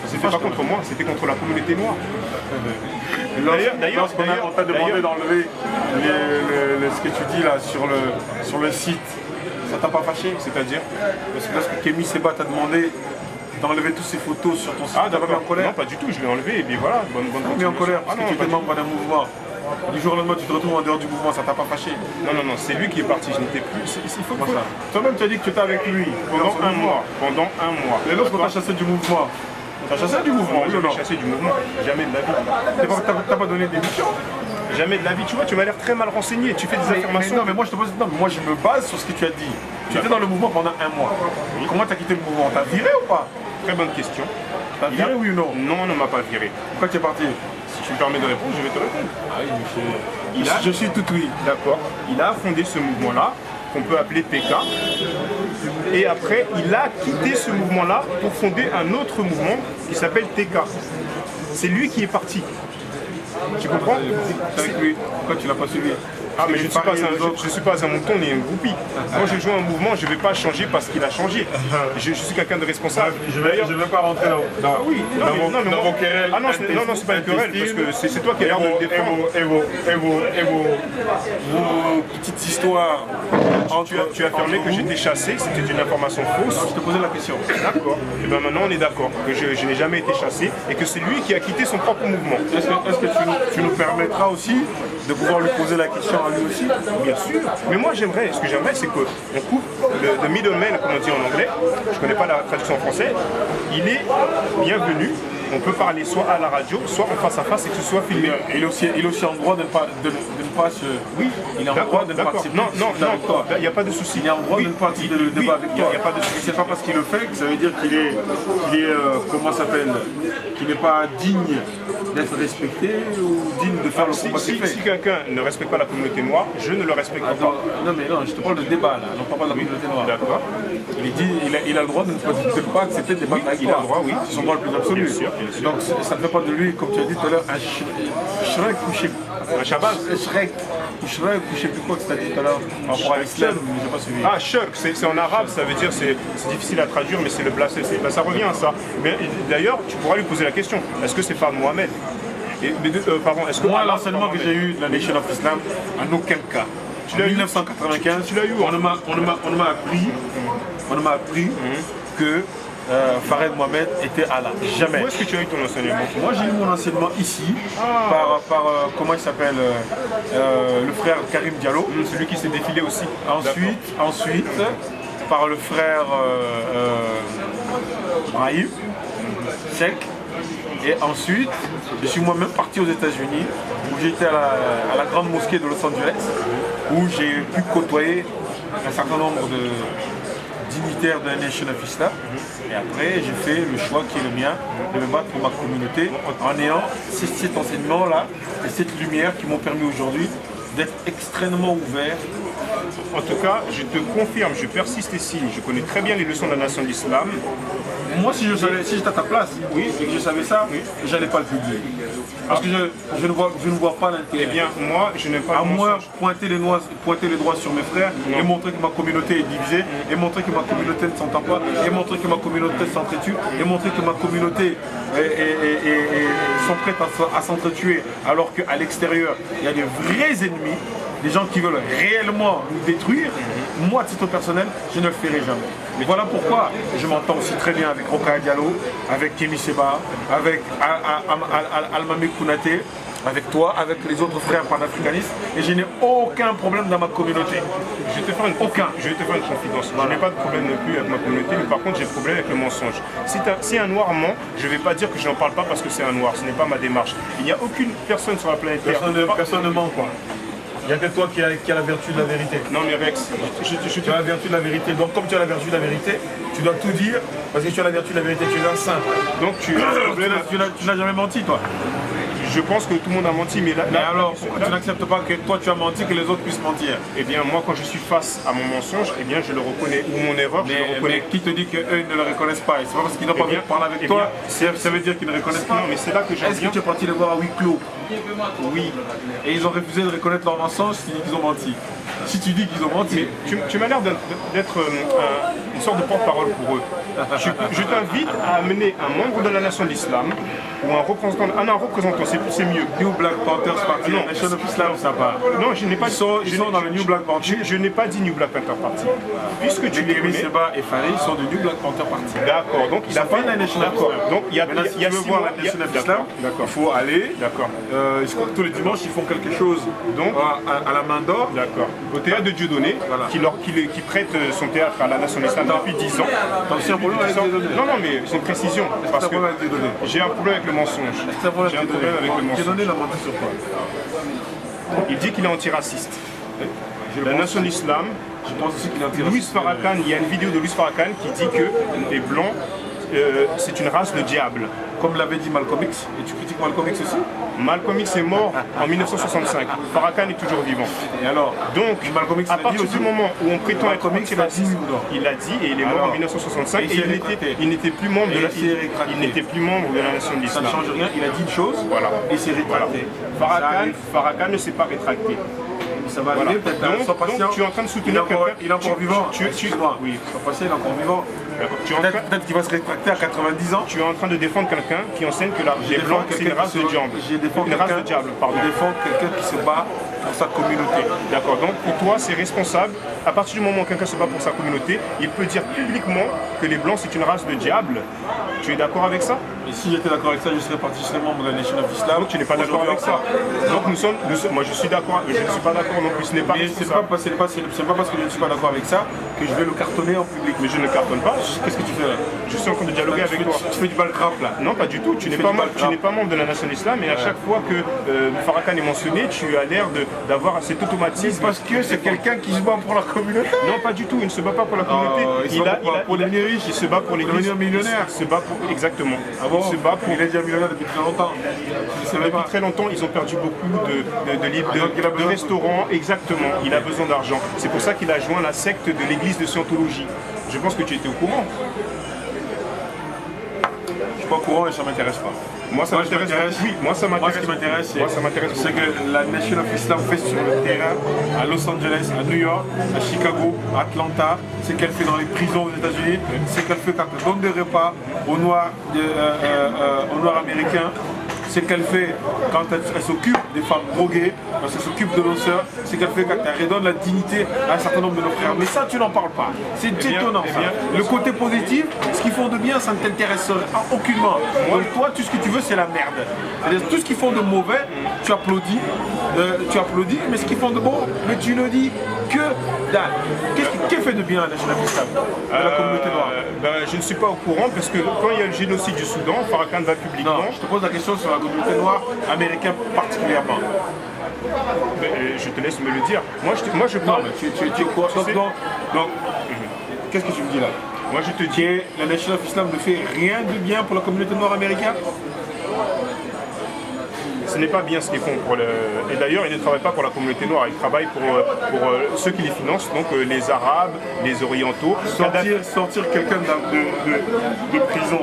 C'était pas contre moi, c'était contre la communauté noire. D'ailleurs, on t'a demandé d'enlever ce que tu dis là sur le site. Ça t'a pas fâché? C'est-à-dire? Parce que lorsque Kémy Séba t'a demandé d'enlever toutes ces photos sur ton site, t'as pas mis en colère? Non, pas du tout, je l'ai enlevé et puis voilà, bonne mis en colère parce que tu étais membre d'un mouvement. Du jour au lendemain, tu te retrouves en dehors du mouvement, ça t'a pas fâché? Non, non, non, c'est lui qui est parti, je n'étais plus. Il faut Comment ça? Toi-même, tu as dit que tu étais avec lui pendant un mois. Pendant un mois. Et lorsqu'on t'a chassé du mouvement, t'as chassé du mouvement, oui ou non? Chassé du mouvement, jamais de la vie. T'as pas donné d'émission? Jamais de la vie, tu vois, tu m'as l'air très mal renseigné, tu fais des affirmations. Non, mais moi je te pose, non, mais moi je me base sur ce que tu as dit. Tu étais dans le mouvement pendant un mois. Oui. Comment t'as quitté le mouvement? T'as viré ou pas? Très bonne question. T'as viré, oui ou non? Non, on ne m'a pas viré. Pourquoi tu es parti? Si tu me permets de répondre, je vais te répondre. Ah oui, monsieur. Je suis tout oui. D'accord. Il a fondé ce mouvement-là, qu'on peut appeler TK. Et après, il a quitté ce mouvement-là pour fonder un autre mouvement qui s'appelle TK. C'est lui qui est parti. Tu comprends? Avec lui. Pourquoi tu l'as pas suivi? Ah, mais je ne suis pas un mouton ni un groupie. Quand je joue un mouvement, je ne vais pas changer parce qu'il a changé. Je suis quelqu'un de responsable. Je ne vais pas rentrer dans vos querelles. Ah non, non, c'est pas une querelle, parce que c'est toi qui as l'air de le défendre. Et vos petites histoires. Tu as affirmé que j'étais chassé, c'était une information fausse. Je te posais la question. D'accord. Et bien maintenant on est d'accord que je n'ai jamais été chassé et que c'est lui qui a quitté son propre mouvement. Est-ce que tu nous permettras aussi de pouvoir lui poser la question à lui aussi? Bien sûr. Mais moi ce que j'aimerais c'est qu'on coupe le middleman, comme on dit en anglais. Je ne connais pas la traduction en français. Il est bienvenu. On peut parler soit à la radio, soit en face à face et que ce soit filmé. Il est aussi en droit de ne pas se... Oui, il est en droit de ne pas participer. Non, il n'y a pas de souci. Il est en droit de ne pas participer au débat avec toi. Il n'y a pas de souci. C'est pas parce qu'il le fait que ça veut dire qu'il est comment ça s'appelle, qu'il n'est pas digne d'être respecté ou digne de faire le combat qu'il fait. Si quelqu'un ne respecte pas la communauté noire, je ne le respecte pas. Non, mais non, je te parle de débat là, non pas de la communauté noire. D'accord. Il a le droit de ne pas accepter de débattre avec toi. Il a le droit, oui. C'est son droit le plus absolu. Donc ça ne fait pas de lui, comme tu as dit tout à l'heure, un Shrek couché. Un Shabbat. Shrek ou je sais plus quoi que tu as dit tout à l'heure par rapport à l'islam, mais je n'ai pas suivi. Ah, Shirk, c'est en arabe, ça veut dire, c'est difficile à traduire, mais c'est le blasphème. Ça revient à ça. Mais d'ailleurs, tu pourras lui poser la question, est-ce que c'est pas Mohamed? Pardon, est-ce que moi, l'enseignement que j'ai eu de la Nation of Islam, en aucun cas. En 1995, tu l'as eu, on ne m'a appris que Farid Mohamed était Allah. Jamais. Où est-ce que tu as eu ton enseignement? Moi j'ai eu mon enseignement ici par comment il s'appelle, le frère Karim Diallo. Celui qui s'est défilé aussi. Ensuite par le frère Brahim Sek. Et ensuite, je suis moi-même parti aux États-Unis, où j'étais à la grande mosquée de Los Angeles, où j'ai pu côtoyer un certain nombre de dignitaires de la Nation of Islam. Et après, j'ai fait le choix qui est le mien, de me battre pour ma communauté, en ayant cet enseignement-là et cette lumière qui m'ont permis aujourd'hui d'être extrêmement ouvert. En tout cas, je te confirme, je persiste ici, je connais très bien les leçons de la Nation de l'Islam. Moi, si j'étais à ta place, oui, et que je savais ça, oui, j'allais pas le publier. Parce que je ne vois pas l'intérêt. Eh bien, moi, je n'ai pas à moi pointer les doigts sur mes frères et montrer que ma communauté est divisée, et montrer que ma communauté ne s'entend pas, et montrer que ma communauté s'entretue, et montrer que ma communauté sont prêtes à s'entretuer, alors qu'à l'extérieur, il y a des vrais ennemis, des gens qui veulent réellement nous détruire. Moi, à titre personnel, je ne le ferai jamais. Mais voilà pourquoi je m'entends aussi très bien avec Rokhaya Diallo, avec Kémy Séba, avec Almami Konaté, avec toi, avec les autres frères panafricanistes, et je n'ai aucun problème dans ma communauté. Je vais te faire une confidence. Je n'ai pas de problème non plus avec ma communauté, mais par contre j'ai un problème avec le mensonge. Si un noir ment, je ne vais pas dire que je n'en parle pas parce que c'est un noir. Ce n'est pas ma démarche. Il n'y a aucune personne sur la planète Terre. Personne ne ment, quoi. Il n'y a que toi qui as la vertu de la vérité. Non mais Rex, tu as la vertu de la vérité. Donc comme tu as la vertu de la vérité, tu dois tout dire parce que tu as la vertu de la vérité, tu es un saint. Donc tu n'as jamais menti, toi. Je pense que tout le monde a menti, mais là alors, pourquoi tu n'acceptes pas que toi tu as menti, que les autres puissent mentir? Eh bien, moi, quand je suis face à mon mensonge, eh bien, je le reconnais. Ou mon erreur, je le reconnais. Mais qui te dit qu'eux ne le reconnaissent pas? Et c'est pas parce qu'ils n'ont pas bien parlé avec toi, ça veut dire qu'ils ne reconnaissent pas. Non, mais c'est là que Est-ce que tu es parti les voir à huis clos? Oui. Et ils ont refusé de reconnaître leur mensonge, tu dis qu'ils ont menti. Si tu dis qu'ils ont menti... Mais tu m'as l'air d'être une sorte de porte-parole pour eux. Je t'invite à amener un membre de la nation de l'islam ou un représentant, c'est mieux. New Black Panthers Party, Non, Nation of Islam, ça va. Non, je n'ai pas Ils sont dans le New Black Party. Je n'ai pas dit New Black Panther Party. Puisque tu les Kémy connais. Seba et Farid sont du New Black Panther Party. D'accord, donc il a pas fait la Nation of D'accord, Islam. donc il y a Maintenant, si tu veux 6 voir mois, la Nation of d'accord, Islam, d'accord. il faut aller. D'accord. Je crois que tous les dimanches, ils font quelque chose Donc, à la main d'or. D'accord. Au théâtre de Dieudonné, Voilà. qui prête son théâtre à la Nation de l'Islam depuis 10 ans. Attention, problème avec Dieudonné. Non, non, mais c'est une précision. T'as Parce un que problème avec Dieudonné. j'ai un problème avec le mensonge. T'as un problème J'ai un problème avec le mensonge. Dieudonné l'a menti sur quoi? Il dit qu'il est antiraciste. Je le La pense. Nation de l'Islam, Je pense aussi qu'il est antiraciste. Louis Farrakhan, il y a une vidéo de Louis Farrakhan qui dit que les Blancs, c'est une race de diable. Comme l'avait dit Malcolm X, et tu critiques Malcolm X aussi? Malcolm X est mort en 1965. Farrakhan est toujours vivant. Et alors? Donc, Malcolm X à l'a dit partir aussi. du moment où on prétend être Malcolm X l'a dit antiraciste, ou non? il l'a dit et il est mort Alors, en 1965 et et il s'est rétracté. il n'était plus membre de Et la il s'est rétracté. il n'était plus membre de la Nation de Ça l'Islam. ne change rien, il a dit une chose, Voilà. et s'est rétracté. Voilà. Ça arrive. Farrakhan ne s'est pas rétracté. Ça va Voilà. arriver, peut-être Donc, sois patient. tu es en train de soutenir il quelqu'un. est encore vivant. Oui. Sois patient, il est encore vivant. Tu es en train- Peut-être qu'il va se rétracter à 90 ans. Tu es en train de défendre quelqu'un qui enseigne que les Blancs, c'est une race de diable. Je défends Une race de quelqu'un diable, pardon. je défends quelqu'un qui se bat pour sa communauté. D'accord, donc pour toi c'est responsable, à partir du moment où quelqu'un se bat pour sa communauté, il peut dire publiquement que les Blancs c'est une race de diable. Tu es d'accord avec ça? Et si j'étais d'accord avec ça, je serais parti, je serais membre de la Nation of Islam. Donc tu n'es pas d'accord avec ça. Donc nous sommes, moi je suis d'accord, je ne suis pas d'accord non plus, ce n'est pas Mais c'est pas, responsable. pas parce que je ne suis pas d'accord avec ça que je vais le cartonner en public. Mais je ne cartonne pas, Qu'est-ce que tu fais là? je suis en train de dialoguer avec toi. Tu fais du balcrap là. Non, pas du tout. Tu n'es fais pas, du membre- tu balcrap. n'es pas membre de la Nation Islam et à chaque fois que Farrakhan est mentionné, tu as l'air d'avoir cet automatisme. Parce que c'est quelqu'un qui se bat pour la communauté. Non, pas du tout. Il ne se bat pas pour la communauté. il se bat pour devenir riche. Il se bat pour les devenir millionnaire. Il se bat pour exactement. Ah bon? Il se bat pour. Il est déjà millionnaire depuis très longtemps. Je savais Depuis pas. très longtemps, ils ont perdu beaucoup donc il a de besoin restaurants. Exactement. Il a besoin d'argent. C'est pour ça qu'il a joint la secte de l'église de Scientologie. Je pense que tu étais au courant. Je suis pas au courant et ça m'intéresse pas. Moi, ça m'intéresse. Oui, moi, ça m'intéresse. Moi, ce qui m'intéresse, Moi, ça m'intéresse c'est beaucoup. que la Nation of Islam fait sur le terrain à Los Angeles, à New York, à Chicago, à Atlanta, ce qu'elle fait dans les prisons aux États-Unis, ce qu'elle fait quand elle donne des repas aux Noirs américains, ce qu'elle fait quand elle s'occupe des femmes droguées, quand elle s'occupe de nos sœurs, ce qu'elle fait quand elle redonne la dignité à un certain nombre de nos frères. Mais ça, tu n'en parles pas. C'est étonnant. eh bien, ça. Le côté positif, ce qu'ils font de bien, ça ne t'intéresse aucunement. Donc toi, tout ce que tu veux, c'est la merde. C'est-à-dire, tout ce qu'ils font de mauvais, tu applaudis, mais ce qu'ils font de bon, mais tu ne dis que dalle. Qu'est-ce qui fait de bien à la Nation of Islam, à la communauté noire? Je ne suis pas au courant parce que quand il y a le génocide du Soudan, Farrakhan va publiquement. Non, je te pose la question sur la communauté noire américaine particulièrement. Je te laisse me le dire. Moi, je Non, parle. mais tu es quoi? Donc, qu'est-ce que tu me dis là? Moi, je te dis. Que la Nation of Islam ne fait rien de bien pour la communauté noire américaine? Ce n'est pas bien ce qu'ils font pour le. Et d'ailleurs, ils ne travaillent pas pour la communauté noire, ils travaillent pour ceux qui les financent, donc les Arabes, les Orientaux. Sortir quelqu'un de prison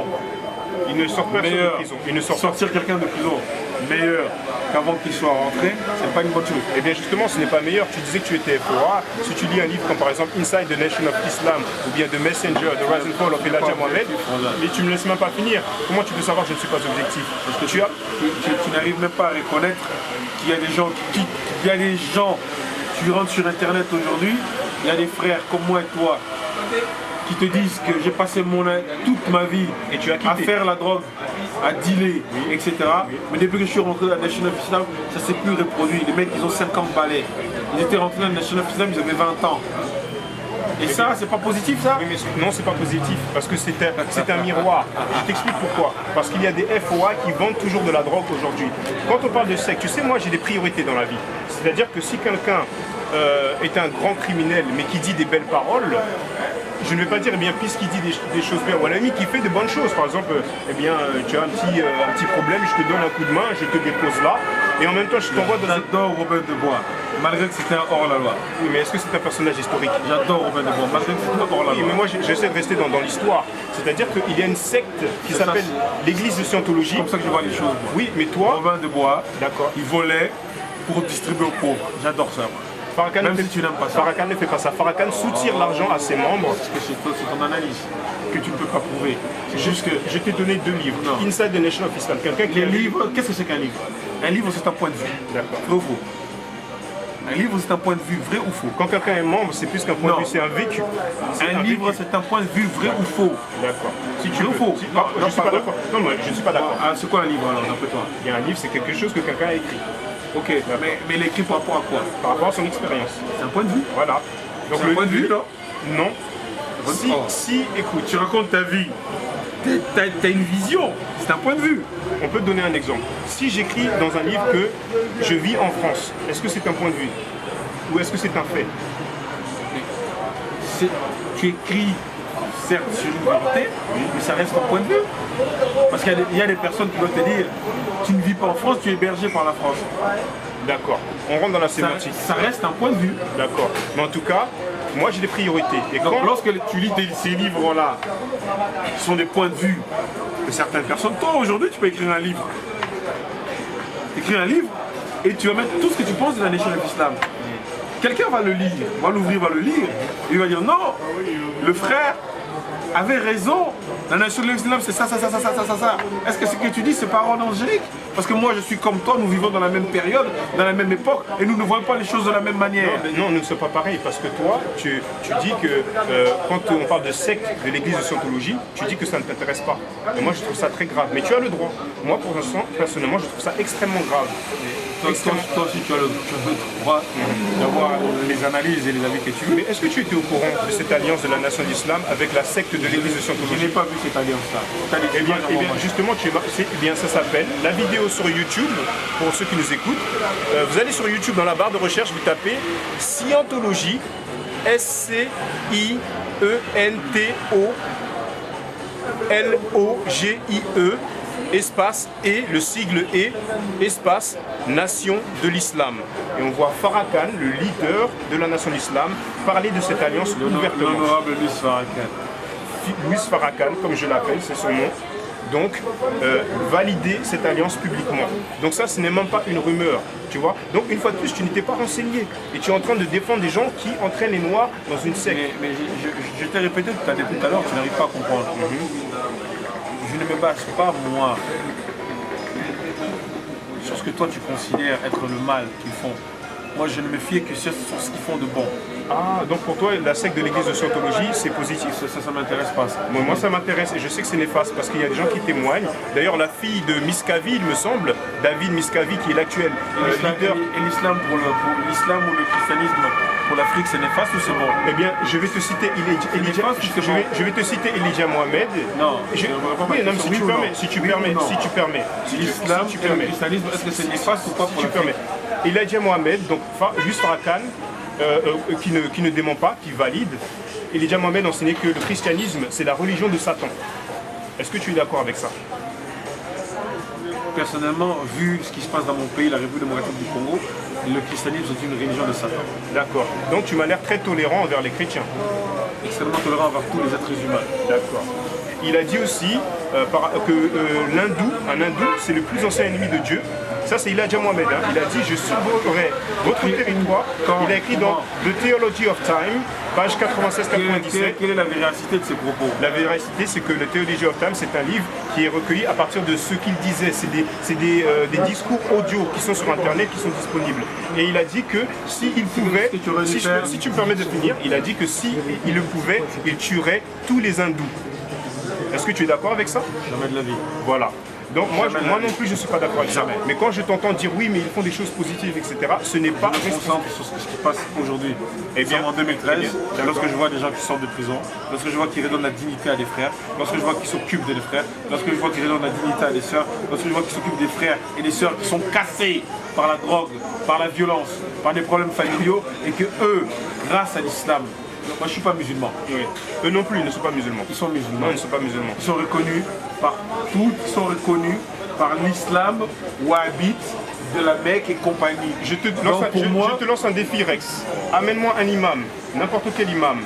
Ils ne sortent pas de meilleur, prison. Ils ne sortent pas. sortir quelqu'un de prison meilleur qu'avant qu'il soit rentré, c'est pas une bonne chose. Eh bien justement, ce n'est pas meilleur. Tu disais que tu étais FOA. Si tu lis un livre comme par exemple Inside the Nation of Islam ou bien The Messenger, The Rise and Fall of Elijah Muhammad, et tu me laisses même pas finir, comment tu peux savoir que je ne suis pas objectif? Parce que tu n'arrives même pas à reconnaître qu'il y a des gens tu rentres sur internet aujourd'hui, il y a des frères comme moi et toi qui te disent que j'ai passé toute ma vie Et tu as quitté. à faire la drogue, à dealer, etc. Mais depuis que je suis rentré dans la Nation of Islam, ça s'est plus reproduit. Les mecs, ils ont 50 balais. Ils étaient rentrés dans la Nation of Islam, ils avaient 20 ans. Et ça, c'est pas positif ça? Oui, mais non, c'est pas positif, parce que c'est un miroir. Je t'explique pourquoi. Parce qu'il y a des FOA qui vendent toujours de la drogue aujourd'hui. Quand on parle de secte, tu sais, moi j'ai des priorités dans la vie. C'est-à-dire que si quelqu'un est un grand criminel, mais qui dit des belles paroles, je ne vais pas dire, eh bien, puisqu'il dit des choses bien, ou à l'ami qui fait de bonnes choses. Par exemple, eh bien, tu as un petit problème, je te donne un coup de main, je te dépose là, et en même temps, je t'envoie dans un... J'adore Robin de Bois, malgré que c'était un hors-la-loi. Oui, mais est-ce que c'est un personnage historique? J'adore Robin de Bois, malgré que c'était un Oui, hors-la-loi. mais moi j'essaie de rester dans l'histoire. C'est-à-dire qu'il y a une secte qui C'est ça, s'appelle l'église de Scientologie. C'est comme ça que je vois les choses. moi. Oui, mais toi, Robin de Bois, d'accord. il volait pour distribuer aux pauvres. J'adore ça. Moi. Farrakhan Même si tu n'aimes pas ça. Farrakhan ne fait pas ça. Farrakhan soutire l'argent à ses membres. C'est ton analyse que tu ne peux pas prouver. C'est juste que Je t'ai donné 2 livres. Non. Inside the Nation of Islam. Quelqu'un qui les a lu- livres, qu'est-ce que c'est qu'un livre? Un livre, c'est un point de vue. D'accord. Vrai ou faux? Un livre, c'est un point de vue, vrai ou faux? Quand quelqu'un est membre, c'est plus qu'un point Non. de vue, c'est un vécu. C'est Un livre, vécu. c'est un point de vue, vrai ou faux? D'accord. Si tu Vrai ou veux. faux? Si- Non, je non, suis pas pardon. d'accord. Non, moi, je ne suis pas d'accord. Ah, c'est quoi un livre alors, d'après toi? Il y a un livre, c'est quelque chose que quelqu'un a écrit Ok, mais il écrit par rapport à quoi? par rapport à son expérience. C'est un point de vue. Voilà. Donc C'est un point de vue, non? Non. Si, Oh. si, écoute, Tu racontes ta vie. T'as une vision. C'est un point de vue. on peut te donner un exemple. Si j'écris dans un livre que je vis en France, est-ce que c'est un point de vue? Ou est-ce que c'est un fait? Tu écris, certes, sur une vérité, mais ça reste un point de vue. Parce qu'il y a des personnes qui doivent te dire, tu ne vis pas en France, tu es hébergé par la France. D'accord. On rentre dans la Ça, sémantique. ça reste un point de vue. D'accord. Mais en tout cas, moi j'ai des priorités. Et Donc quand... lorsque tu lis ces livres-là, ce sont des points de vue de certaines personnes. Toi, aujourd'hui, tu peux écrire un livre. Écrire un livre et tu vas mettre tout ce que tu penses de la Nation of Islam. Quelqu'un va le lire, va l'ouvrir, va le lire, et il va dire non, le frère avait raison, la Nation of Islam c'est ça. Est-ce que ce que tu dis c'est parole angélique? Parce que moi je suis comme toi, nous vivons dans la même période, dans la même époque, et nous ne voyons pas les choses de la même manière. Non, nous ne sommes pas pareils, parce que toi, tu dis que quand on parle de secte de l'église de Scientologie, tu dis que ça ne t'intéresse pas. Et moi je trouve ça très grave. Mais tu as le droit. Moi pour l'instant, personnellement, je trouve ça extrêmement grave. Toi aussi tu as le droit d'avoir les analyses et les avis que tu veux. Mais est-ce que tu étais au courant de cette alliance de la nation d'islam avec la secte de l'église de Je Scientologie? n'ai pas vu cette alliance-là. Eh bien, justement, ça s'appelle la vidéo sur YouTube, pour ceux qui nous écoutent. Vous allez sur YouTube, dans la barre de recherche, vous tapez Scientologie, SCIENTOLOGIE, espace et, le sigle et, espace, nation de l'islam. Et on voit Farrakhan, le leader de la nation de l'islam, parler de cette alliance ouvertement. L'honorable Louis Farrakhan. Louis Farrakhan, comme je l'appelle, c'est son nom. Donc, valider cette alliance publiquement. Donc ça, ce n'est même pas une rumeur, tu vois. Donc, une fois de plus, tu n'étais pas renseigné. Et tu es en train de défendre des gens qui entraînent les Noirs dans une secte. Mais je t'ai répété tout à l'heure, tu n'arrives pas à comprendre. Je ne me base pas, moi, sur ce que toi tu considères être le mal qu'ils font. Moi, je ne me fie que sur ce qu'ils font de bon. Ah, donc pour toi, la secte de l'église de Scientologie, c'est positif. Ça m'intéresse pas. Ça. Moi, ça m'intéresse et je sais que c'est néfaste parce qu'il y a des gens qui témoignent. D'ailleurs, la fille de Miscavi, il me semble, David Miscavi, qui est l'actuel leader. Et l'islam pour l'islam ou le christianisme pour l'Afrique, c'est néfaste ou c'est bon? Eh bien, je vais te citer je vais te citer Elijah Mohamed. Non, oui, non, mais si tu permets, si tu permets. L'islam et le christianisme, est-ce que c'est néfaste ou pas pour l'Afrique? Elijah Mohamed, donc juste Farrakhan, qui ne dément pas, qui valide. Elijah Mohamed enseignait que le christianisme, c'est la religion de Satan. Est-ce que tu es d'accord avec ça? Personnellement, vu ce qui se passe dans mon pays, la République démocratique du Congo, le christianisme est une religion de Satan. D'accord. Donc tu m'as l'air très tolérant envers les chrétiens. Extrêmement tolérant envers tous les êtres humains. D'accord. Il a dit aussi que un hindou, c'est le plus ancien ennemi de Dieu. Ça, c'est Elijah Mohamed. Hein. Il a dit, je survolerai votre territoire. Il a écrit dans The Theology of Time, page 96-97. Quelle est la véracité de ces propos? La véracité, c'est que le Theology of Time, c'est un livre qui est recueilli à partir de ce qu'il disait. C'est des discours audio qui sont sur Internet, qui sont disponibles. Et il a dit que s'il pouvait, si tu me permets de finir, il a dit que s'il le pouvait, il tuerait tous les hindous. Est-ce que tu es d'accord avec ça? Jamais de la vie. Voilà. Donc moi non plus je ne suis pas d'accord avec ça. Mais quand je t'entends dire oui mais ils font des choses positives, etc., ce n'est pas responsable sur ce qui passe aujourd'hui. Et bien en 2013, lorsque je vois des gens qui sortent de prison, lorsque je vois qu'ils redonnent la dignité à des frères, lorsque je vois qu'ils s'occupent des frères, lorsque je vois qu'ils redonnent la dignité à des sœurs, lorsque je vois qu'ils s'occupent des frères et des sœurs qui sont cassés par la drogue, par la violence, par des problèmes familiaux, et que eux, grâce à l'islam, moi je ne suis pas musulman. Oui. Eux non plus, ils ne sont pas musulmans. Ils sont musulmans. Non, ils ne sont pas musulmans. Ils sont reconnus par tous, ils sont reconnus par l'islam wahhabite de la Mecque et compagnie. Je te lance un défi, Rex. Amène-moi un imam, n'importe quel imam.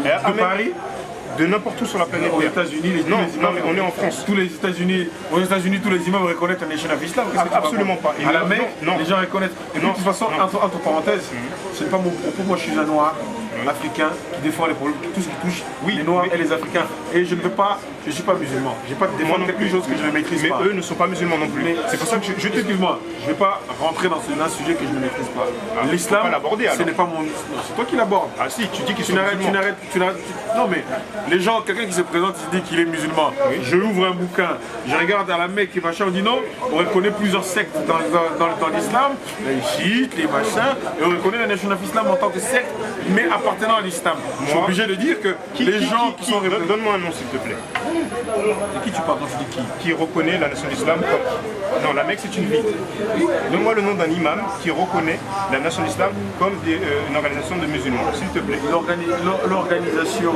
De Paris, De n'importe où sur la planète Aux Terre. États-Unis, Non, mais on est en France. Aux États-Unis, tous les immeubles reconnaissent un Nation of Islam. Qu'est-ce que tu Absolument racontes? pas. Et À la non, Mecque, non. les gens reconnaissent. Et Non, de toute façon, non. entre parenthèses, c'est pas mon propos. Moi, je suis un noir africain qui défend les problèmes, tout ce qui touche les Noirs et les Africains. Et je ne veux pas, je ne suis pas musulman. Je ne vais pas défendre non quelque plus. chose que je ne maîtrise Mais pas. eux ne sont pas musulmans non plus. C'est pour ça que je te dis. Excuse-moi, je ne vais pas rentrer dans un sujet que je ne maîtrise pas. L'islam, faut pas l'aborder, ce alors. n'est pas mon. Non, c'est toi qui l'abordes. Ah si, tu dis qu'ils Tu sont n'arrêtes, musulmans. Non mais les gens, quelqu'un qui se présente, il dit qu'il est musulman. Je ouvre un bouquin, je regarde à la Mecque et machin, on dit non, on reconnaît plusieurs sectes dans l'islam, les chiites, les machins, et on reconnaît la Nation of Islam en tant que secte, mais appartenant à l'islam. Je suis obligé de dire que les gens qui sont représentés. Donne-moi un nom s'il te plaît. De qui tu parles quand tu dis qui? Qui reconnaît la nation d'islam comme... Non, la Mecque c'est une ville. Donne-moi le nom d'un imam qui reconnaît la nation d'islam comme une organisation de musulmans, s'il te plaît. L'organisation,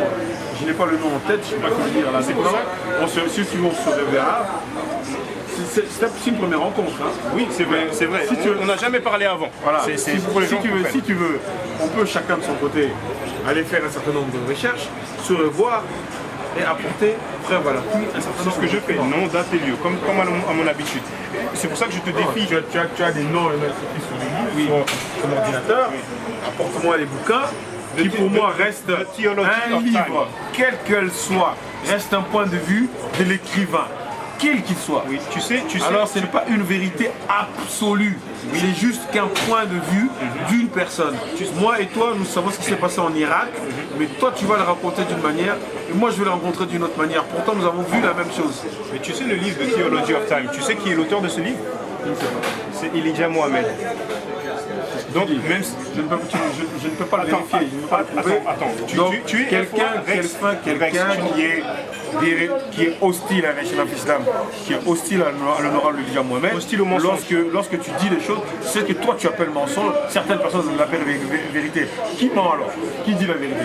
je n'ai pas le nom en tête, je ne sais pas quoi dire là. C'est pour ça. Si tu veux, on se reverra. C'est une première rencontre. Hein. Oui, c'est vrai, c'est vrai. Si tu veux- On n'a jamais parlé avant. Voilà. C'est pour les gens qui comprennent. Si tu veux, on peut chacun de son côté aller faire un certain nombre de recherches, se revoir et apporter preuve à l'appui un certain C'est nombre ce que je fais, nom, date et lieu, comme à mon habitude. C'est pour ça que je te défie. Tu as des noms écrits sur les livres, sur ton ordinateur. Apporte-moi les bouquins qui pour moi restent Theology un of livre, Time. quel qu'elle soit, reste un point de vue de l'écrivain, quel qu'il soit. Oui, tu sais. Alors ce n'est pas une vérité absolue, c'est juste qu'un point de vue d'une personne. Moi et toi, nous savons ce qui s'est passé en Irak, mais toi tu vas le raconter d'une manière, et moi je vais le rencontrer d'une autre manière. Pourtant nous avons vu la même chose. Mais tu sais le livre de Theology of Time, tu sais qui est l'auteur de ce livre? C'est Elijah Mohammed. Donc, même si... Je ne peux pas le vérifier, je ne peux pas le prouver. Attends. Donc, Tu es quelqu'un qui est hostile à la Nation of Islam, qui est hostile à l'honorable Elijah Mohammed, Hostile au mensonge. lorsque tu dis des choses, c'est que toi tu appelles mensonge, certaines personnes l'appellent vérité. Qui ment alors? Qui dit la vérité?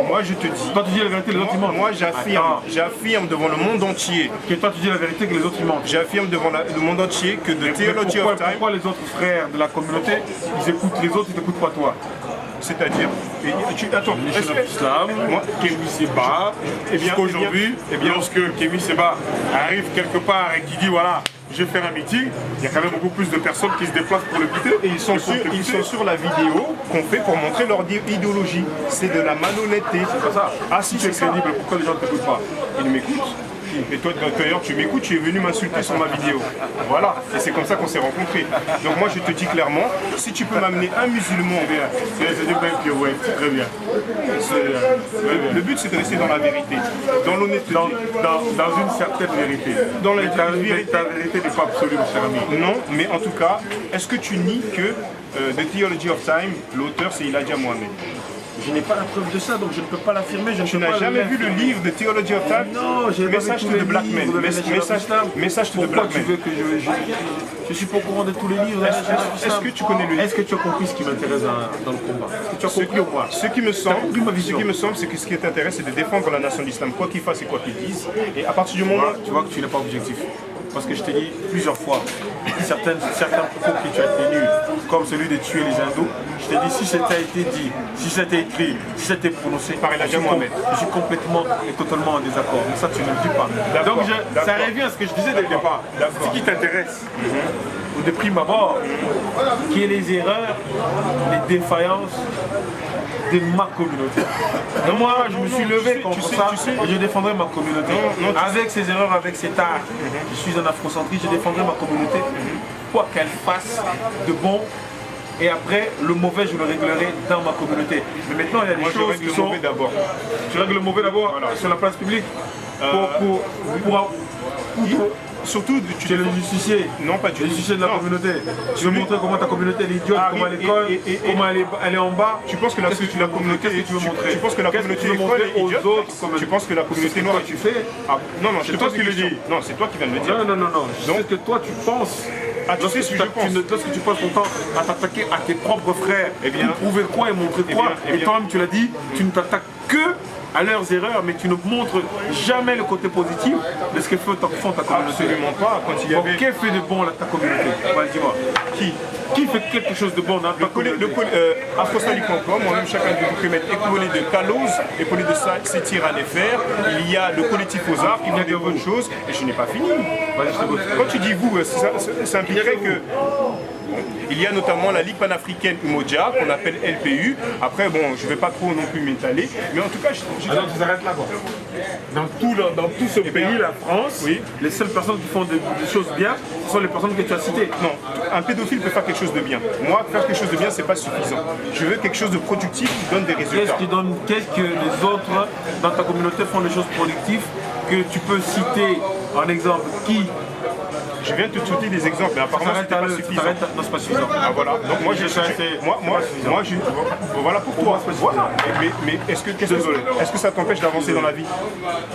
Moi je te dis. Toi tu dis la vérité, les autres ils mentent. Moi Attends. j'affirme devant le monde entier. Que toi tu dis la vérité, que les autres ils mentent. J'affirme devant le monde entier que de Theology of Time, Pourquoi les autres frères de la communauté, ils écoutent les autres, ils n'écoutent pas toi? c'est-à-dire. Attends, Nation of Islam, Kémy Seba, Eh bien, qu'aujourd'hui, eh bien, lorsque Kémy Seba arrive quelque part et qui dit voilà, je vais faire un meeting, il y a quand même beaucoup plus de personnes qui se déplacent pour le quitter. Et ils sont sur la vidéo qu'on fait pour montrer leur idéologie. C'est de la malhonnêteté. C'est pas ça. Ah si, c'est c'est ça. crédible, pourquoi les gens ne t'écoutent pas? Ils m'écoutent. Et toi d'ailleurs tu m'écoutes, tu es venu m'insulter sur ma vidéo. Voilà, et c'est comme ça qu'on s'est rencontrés. Donc moi je te dis clairement, si tu peux m'amener un musulman, Très bien. le but c'est de rester dans la vérité, dans l'honnêteté. Dans une certaine vérité. Dans la Mais ta vérité. vérité n'est pas absolue, mon cher ami. Non, mais en tout cas, est-ce que tu nies que The Theology of Time, l'auteur c'est Elijah Mohammed? Je n'ai pas la preuve de ça, donc je ne peux pas l'affirmer. Tu n'as jamais vu le livre de Theology of Time? Non, j'ai pas vu Message tous to les the black man. livres de la Nation of Islam. Message to the Pourquoi black tu man. veux que je suis pas au courant de tous les livres de la Nation of Islam. Est-ce que tu connais le livre? Est-ce que tu as compris ce qui m'intéresse dans le combat? Est-ce que tu as compris ou pas? Ce qui me compris ma vision. semble, c'est que ce qui t'intéresse, c'est de défendre la nation de l'islam, quoi qu'ils fassent et quoi qu'ils disent. Et à partir du moment Tu vois que tu n'es pas objectif. Parce que je t'ai dit plusieurs fois, certains propos que tu as tenus, comme celui de tuer les hindous, je t'ai dit si c'était été dit, si c'était écrit, si c'était prononcé, Par Elijah Mohammed. je suis complètement et totalement en désaccord. Mais ça, tu ne le dis pas. D'accord, Donc ça d'accord. revient à ce que je disais dès le départ. D'accord. Ce qui t'intéresse, ou de prime abord, qui est les erreurs, les défaillances de ma communauté. Donc moi, je me suis levé contre ça et je défendrai ma communauté. Avec ses erreurs, avec ses tares. Je suis un afrocentriste, je défendrai ma communauté, quoi qu'elle fasse de bon. Et après, le mauvais, je le réglerai dans ma communauté. Mais maintenant, il y a des moi je choses règle qui le sont... mauvais d'abord. Tu règles le mauvais d'abord sur la place publique Surtout, tu es le justicier. Non, pas du Le tout. justicier de la Non. communauté. Tu veux montrer comment ta communauté elle est idiote, Ah, comment oui, elle est conne, et- comment elle est en bas. Tu penses que la Qu'est-ce que tu veux montrer? communauté, Qu'est-ce que tu veux montrer? tu penses que la Qu'est-ce que communauté tu veux est montrer folle et aux idiote? autres comme Tu penses que la communauté c'est noire toi que tu fais? Ah, non, non, C'est c'est toi toi qui qui le le dis. dis. Non, c'est toi qui viens de le dire. Non. Donc- C'est ce que toi tu penses. Ah, tu sais ce que je pense. Lorsque tu passes ton temps à t'attaquer à tes propres frères, Eh bien- pour prouver quoi et montrer quoi, eh et bien- toi-même tu l'as dit, tu ne t'attaques que à leurs erreurs, mais tu ne montres jamais le côté positif de ce que font ta communauté. Absolument pas. Quand il y avait... Qu'est-ce fait de bon là, ta communauté? Dis-moi. Qui fait quelque chose de bon dans ta communauté? Afrostali.com, moi-même chacun de vous peut mettre épaulé de Kalos, épaulé de Sétir à Nefer. Il y a le collectif aux arts qui vient de bonnes choses et je n'ai pas fini. Quand tu dis vous, ça impliquerait que... Il y a notamment la Ligue panafricaine Umoja, qu'on appelle LPU. Après, bon, je ne vais pas trop non plus m'étaler, mais en tout cas... Alors, tu s'arrêtes là, quoi. Dans tout ce pays, la France, oui, les seules personnes qui font des choses bien, ce sont les personnes que tu as citées. Non, un pédophile peut faire quelque chose de bien. Moi, faire quelque chose de bien, c'est pas suffisant. Je veux quelque chose de productif qui donne des résultats. Qu'est-ce que les autres dans ta communauté font des choses productives que tu peux citer en exemple? Qui? Je viens de te citer des exemples, mais apparemment c'était pas suffisant. Non, c'est pas suffisant. Ah voilà. Donc moi voilà pour toi. Voilà. Mais est-ce que ça t'empêche d'avancer dans la vie?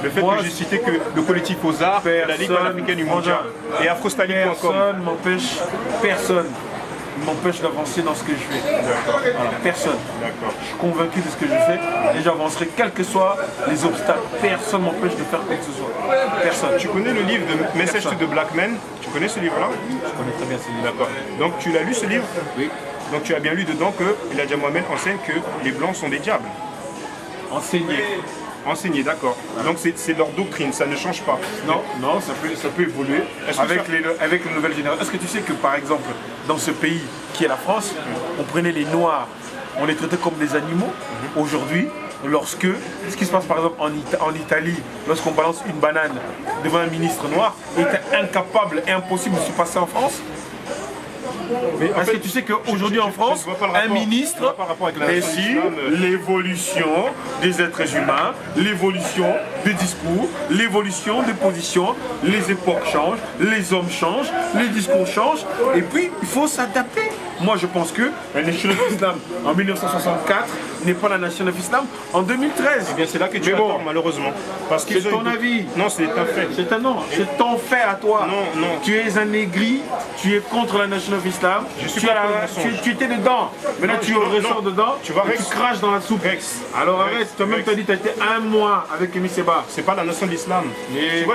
Le fait que j'ai cité que le collectif aux arts, la Ligue panafricaine du Mondial et Afrostali.com. Personne m'empêche d'avancer dans ce que je fais. Voilà, personne. Je suis convaincu de ce que je fais et j'avancerai quels que soient les obstacles. Personne m'empêche de faire quoi que ce soit. Personne. Tu connais le livre de Message to the Black Men? Tu connais ce livre-là? Je connais très bien ce livre. D'accord. Donc tu l'as lu ce livre? Oui. Donc tu as bien lu dedans que Elijah Muhammad enseigne que les blancs sont des diables. Enseigner, d'accord. Donc c'est leur doctrine, ça ne change pas. Non, ça peut évoluer avec les nouvelles générations. Est-ce que tu sais que par exemple, dans ce pays qui est la France, on prenait les Noirs, on les traitait comme des animaux. Aujourd'hui, ce qui se passe par exemple en Italie, lorsqu'on balance une banane devant un ministre noir, il était incapable et impossible de se passer en France. Est-ce que tu sais qu'aujourd'hui en France, un ministre, et si l'évolution des êtres humains, l'évolution des discours, l'évolution des positions, les époques changent, les hommes changent, les discours changent, et puis il faut s'adapter. Moi je pense que la Nation of Islam en 1964 n'est pas la Nation of Islam en 2013. Eh bien c'est là que tu as tort malheureusement. C'est ton avis. Non, c'est un fait. C'est ton fait à toi. Non. Tu es un aigri, tu es contre la Nation of Islam. Tu étais dedans. Maintenant tu ressors dedans, tu craches dans la soupe. Alors arrête, toi-même tu as dit que tu as été un mois avec Kémy Séba. C'est pas la Nation de l'Islam.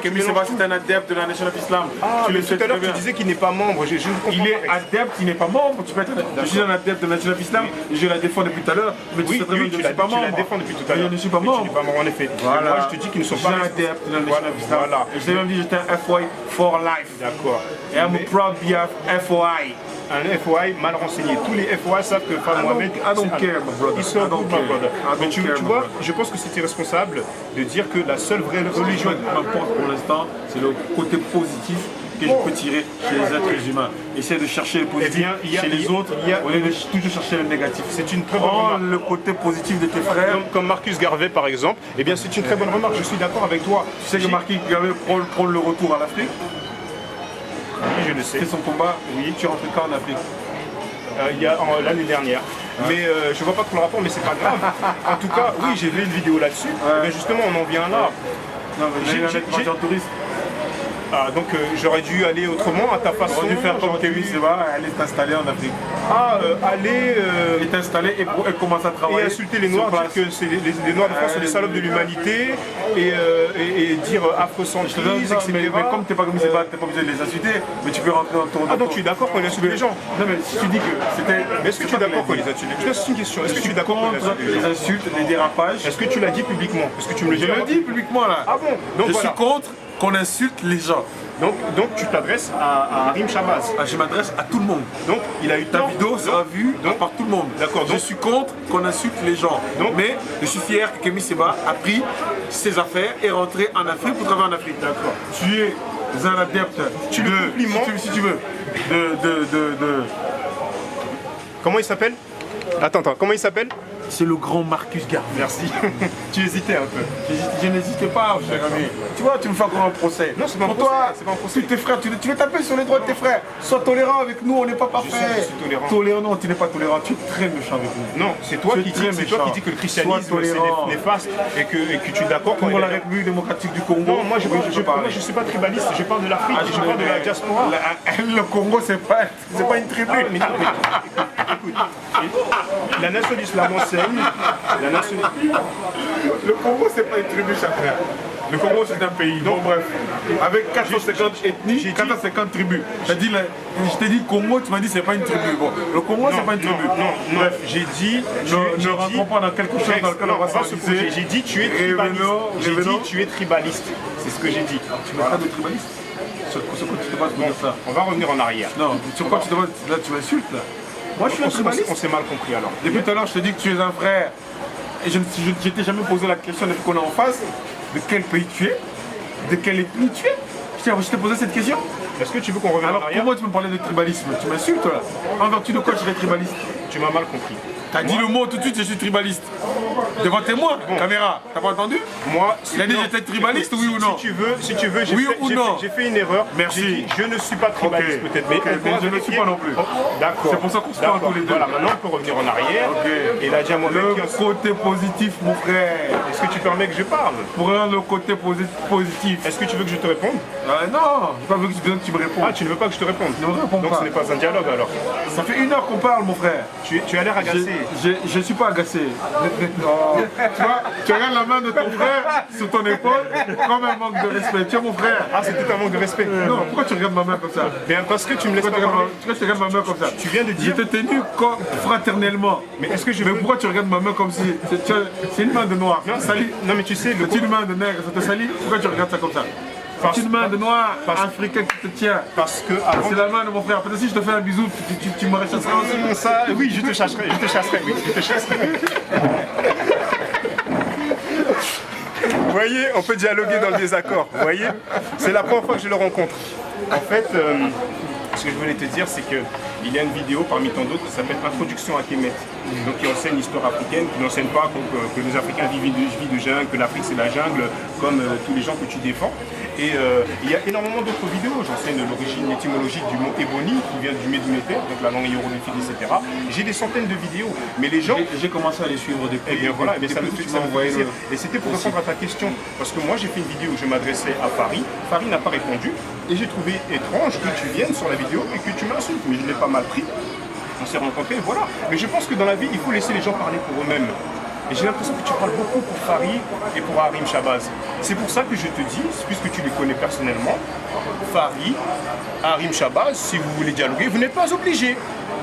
Kémy Séba c'est un adepte de la Nation of Islam. Ah, tout à l'heure tu disais qu'il n'est pas membre. Il est adepte, il n'est pas membre. Je suis un adepte de la Nation of Islam et je la défends depuis tout à l'heure. Mais tu sais très bien que je ne suis pas membre. Tu la défends depuis tout à l'heure. Je ne suis pas membre. Tu n'es pas membre en effet. Voilà. Moi je te dis qu'ils ne sont pas adeptes de la Nation of Islam. Voilà. Et je t'ai même dit que j'étais un FOI for life. D'accord. Et I'm proud to be a FOI. Un FOI mal renseigné. Tous les FOI savent que Mohamed... I don't care, my brother. Ils sont good, my brother. Mais tu vois, je pense que c'est irresponsable de dire que la seule vraie religion... Ce qui m'importe pour l'instant, c'est le côté positif que je peux tirer chez les êtres humains. Essayer de chercher le positif chez les autres, au lieu de toujours chercher le négatif. C'est une très bonne remarque. Le côté positif de tes frères. Comme Marcus Garvey par exemple, eh bien c'est une très bonne remarque, je suis d'accord avec toi. Tu sais que Marcus Garvey prend le retour à l'Afrique? Oui, je le sais. C'est son combat. Oui, tu rentres quand en Afrique? Il y a l'année dernière. Mais je vois pas trop le rapport, mais c'est pas grave. En tout cas, oui, j'ai vu une vidéo là-dessus. Mais justement, on en vient là. Non, mais j'ai un touriste. Ah, donc j'aurais dû aller autrement à ta façon. J'aurais dû faire comme Kémy Séba, aller t'installer en Afrique. Aller et t'installer et commencer à travailler. Et insulter les Noirs, dire que les Noirs de France sont des salopes de l'humanité et dire afrocentrisme, etc. Mais comme t'es pas Kémy Séba, t'es pas obligé de les insulter, mais tu peux rentrer dans ton... Ah donc tu es d'accord qu'on insulte les gens? Non mais si tu dis que c'était... Mais est-ce que tu es d'accord qu'on les insulte? C'est une question. Est-ce que tu es d'accord contre les insultes, les dérapages? Est-ce que tu l'as dit publiquement? Est-ce que tu me le dis? Je le dis publiquement là. Ah bon? Je suis contre qu'on insulte les gens. Donc tu t'adresses à Harim Shabazz. Je m'adresse à tout le monde. Donc il a eu ta vidéo sera vue par tout le monde. D'accord. Je suis contre qu'on insulte les gens. Mais je suis fier que Kémy Séba a pris ses affaires et est rentré en Afrique pour travailler en Afrique. D'accord. Tu es un adepte si tu veux. Comment il s'appelle? Attends, comment il s'appelle? C'est le grand Marcus Garvey. Merci. Tu hésitais un peu. Je n'hésitais pas, cher ami. Tu vois, tu me fais encore un procès. Non, c'est pas un procès. Toi, c'est pas un procès. Tes frères, tu veux taper sur les droits de tes frères. Sois tolérant avec nous, on n'est pas parfait. Je suis tolérant. Tolérant, non, tu n'es pas tolérant. Tu es très méchant avec nous. Non, c'est toi qui dis que le christianisme c'est néfaste et que tu es d'accord pour la République démocratique du Congo. Non, moi je ne suis pas tribaliste, je parle de l'Afrique, je parle de la diaspora. Le Congo, c'est pas une tribu. Écoute, la nation d'islam enseigne La nationalité. Le Congo, c'est pas une tribu, cher frère. Le Congo, c'est un pays. Donc, bref, avec 450 ethnies, 450 tribus. Je t'ai dit Congo, tu m'as dit c'est pas une tribu. Bon, le Congo, c'est pas une tribu. Non, bref, j'ai dit. Ne rentrons pas dans quelque chose dans lequel on va s'amuser. J'ai dit tu es tribaliste. J'ai dit tu es tribaliste. C'est ce que j'ai dit. Tu n'es pas de tribaliste? Sur quoi tu te bases pour dire ça? On va revenir en arrière. Non, sur quoi tu te bases? Là, tu m'insultes là. Moi, je suis un tribaliste. On s'est mal compris alors. Depuis tout à l'heure, je te dis que tu es un frère. Et je ne t'ai jamais posé la question depuis qu'on est en face. De quel pays tu es? De quelle ethnie tu es? Je t'ai posé cette question. Est-ce que tu veux qu'on revienne en Alors arrière? comment tu me parlais de tribalisme? Tu m'insultes là? En vertu de quoi je serais tribaliste? Tu m'as mal compris. T'as dit le mot tout de suite, je suis tribaliste. Devant témoin, caméra, t'as pas entendu? Moi, il a dit j'étais tribaliste, oui ou non? Si tu veux, j'ai fait une erreur. Merci. J'ai dit, je ne suis pas tribaliste peut-être, mais je ne le suis pas non plus. D'accord. C'est pour ça qu'on se parle tous les deux. Voilà, maintenant on peut revenir en arrière. Et là, déjà le côté positif, mon frère. Est-ce que tu permets que je parle? Pour le côté positif. Est-ce que tu veux que je te réponde? Non, j'ai pas besoin que tu me répondes. Ah, tu ne veux pas que je te réponde? Ne me réponds pas. Donc ce n'est pas un dialogue alors. Ça fait 1 heure qu'on parle, mon frère. Tu as l'air agacé. Je ne suis pas agacé. Tu vois, tu regardes la main de ton frère sur ton épaule comme un manque de respect. Tu es mon frère. Ah, c'était un manque de respect. Non, pourquoi tu regardes ma main comme ça? Bien, parce que tu me laisses pas parler. Pourquoi tu regardes ma main comme ça? Tu viens de dire... Je t'ai tenu fraternellement. Mais est-ce que je... Mais pourquoi tu regardes ma main comme si... C'est une main de noir. Non, mais tu sais... C'est une main de nègre, ça te salit? Pourquoi tu regardes ça comme ça? C'est une main de noir africain qui te tient. Parce que... C'est la main de mon frère. Peut-être si je te fais un bisou, tu me rechasserais aussi. Ça, oui, je te chasserai, oui, je te chasserai. Vous voyez, on peut dialoguer dans le désaccord, vous voyez? C'est la première fois que je le rencontre. En fait, ce que je voulais te dire, c'est qu'il y a une vidéo parmi tant d'autres qui s'appelle Introduction à Kemet. Donc qui enseigne l'histoire africaine, qui n'enseigne pas que les Africains vivent de jungle, que l'Afrique c'est la jungle, comme tous les gens que tu défends. Et il y a énormément d'autres vidéos. J'enseigne l'origine étymologique du mot Ebony, qui vient du Médimépé, donc la langue hiéroglyphique, etc. J'ai des centaines de vidéos, mais les gens... J'ai commencé à les suivre depuis. Eh bien voilà, mais ça me fait plaisir. Et c'était pour répondre à ta question, parce que moi j'ai fait une vidéo où je m'adressais à Farid. Farid n'a pas répondu, et j'ai trouvé étrange que tu viennes sur la vidéo et que tu m'insultes, mais je ne l'ai pas mal pris. On s'est rencontrés, voilà. Mais je pense que dans la vie, il faut laisser les gens parler pour eux-mêmes. Et j'ai l'impression que tu parles beaucoup pour Farid et pour Harim Shabazz. C'est pour ça que je te dis, puisque tu les connais personnellement, Farid, Harim Shabazz, si vous voulez dialoguer, vous n'êtes pas obligé.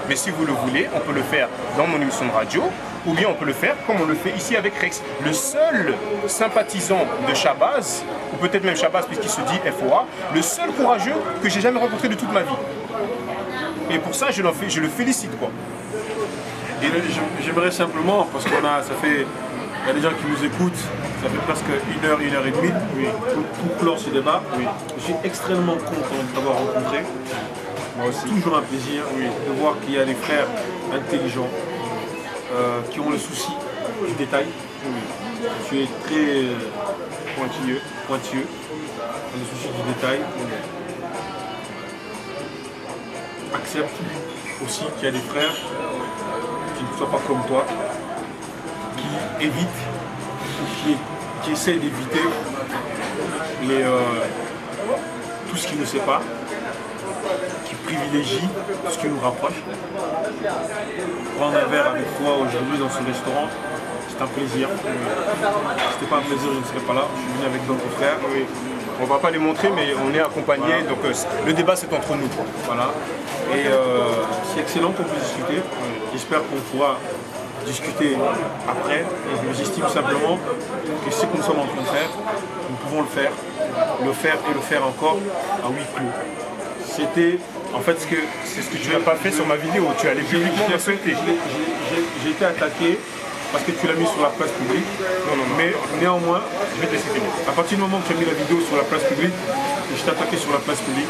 Mais si vous le voulez, on peut le faire dans mon émission de radio, ou bien on peut le faire comme on le fait ici avec Rex. Le seul sympathisant de Shabazz, ou peut-être même Shabazz puisqu'il se dit FOA, le seul courageux que j'ai jamais rencontré de toute ma vie. Et pour ça, je le félicite, quoi. Et j'aimerais simplement, parce qu'il y a des gens qui nous écoutent, ça fait presque 1 heure, 1 heure et demie, pour clore ce débat. Je suis extrêmement content de t'avoir rencontré. Moi aussi. Toujours un plaisir de voir qu'il y a des frères intelligents qui ont le souci du détail. Tu es très pointilleux, le souci du détail. Accepte aussi qu'il y a des frères qui ne soient pas comme toi, qui évitent, qui essaient d'éviter tout ce qui ne sépare, qui privilégient ce qui nous rapproche. Prendre un verre avec toi aujourd'hui dans ce restaurant, c'est un plaisir. Si c'était pas un plaisir, je ne serais pas là. Je suis venu avec d'autres frères. On ne va pas les montrer, mais on est accompagnés, donc le débat c'est entre nous. Quoi. Voilà. Et c'est excellent qu'on puisse discuter. J'espère qu'on pourra discuter après. J'estime simplement que ce que nous sommes en train de faire, nous pouvons le faire et le faire encore à huis clos. C'était en fait c'est ce que tu n'as pas fait sur ma vidéo. Tu allais publiquement m'insulter. J'ai été attaqué parce que tu l'as mis sur la place publique. Non. Mais néanmoins, je vais te laisser finir. À partir du moment où tu as mis la vidéo sur la place publique, je t'ai attaqué sur la place publique.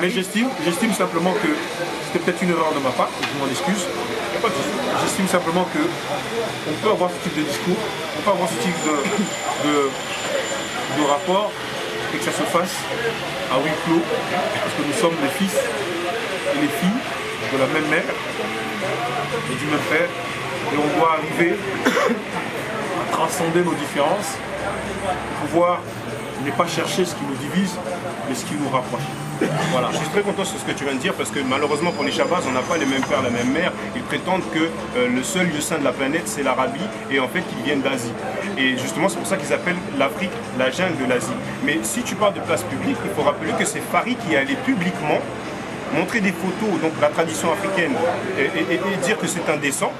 Mais j'estime simplement que c'était peut-être une erreur de ma part, je m'en excuse. J'estime simplement que on peut avoir ce type de discours, on peut avoir ce type de rapport et que ça se fasse à huis clos, parce que nous sommes les fils et les filles de la même mère et du même père. Et on doit arriver à transcender nos différences, pouvoir ne pas chercher ce qui nous divise, mais ce qui nous rapproche. Voilà, je suis très content sur ce que tu viens de dire parce que malheureusement pour les Shabazz, on n'a pas les mêmes pères, la même mère. Ils prétendent que le seul lieu saint de la planète, c'est l'Arabie et en fait qu'ils viennent d'Asie. Et justement, c'est pour ça qu'ils appellent l'Afrique la jungle de l'Asie. Mais si tu parles de place publique, il faut rappeler que c'est Farid qui est allé publiquement montrer des photos, donc la tradition africaine, et dire que c'est indécent,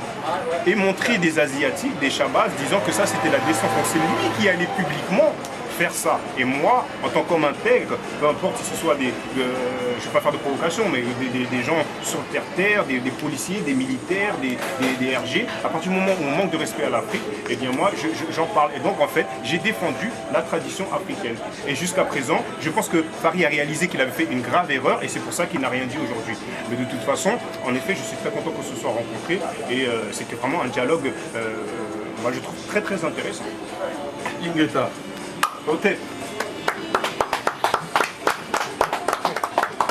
et montrer des Asiatiques, des Shabazz, disant que ça c'était la décence. Donc c'est lui qui allait publiquement faire ça. Et moi, en tant qu'homme intègre, peu importe si ce soit je ne vais pas faire de provocation, mais des gens sur terre, des policiers, des militaires, des RG, à partir du moment où on manque de respect à l'Afrique, eh bien moi, j'en parle. Et donc en fait, j'ai défendu la tradition africaine. Et jusqu'à présent, je pense que Farid a réalisé qu'il avait fait une grave erreur et c'est pour ça qu'il n'a rien dit aujourd'hui. Mais de toute façon, en effet, je suis très content qu'on se soit rencontrés et c'était vraiment un dialogue, moi je trouve très très intéressant. Ingeta. Ok.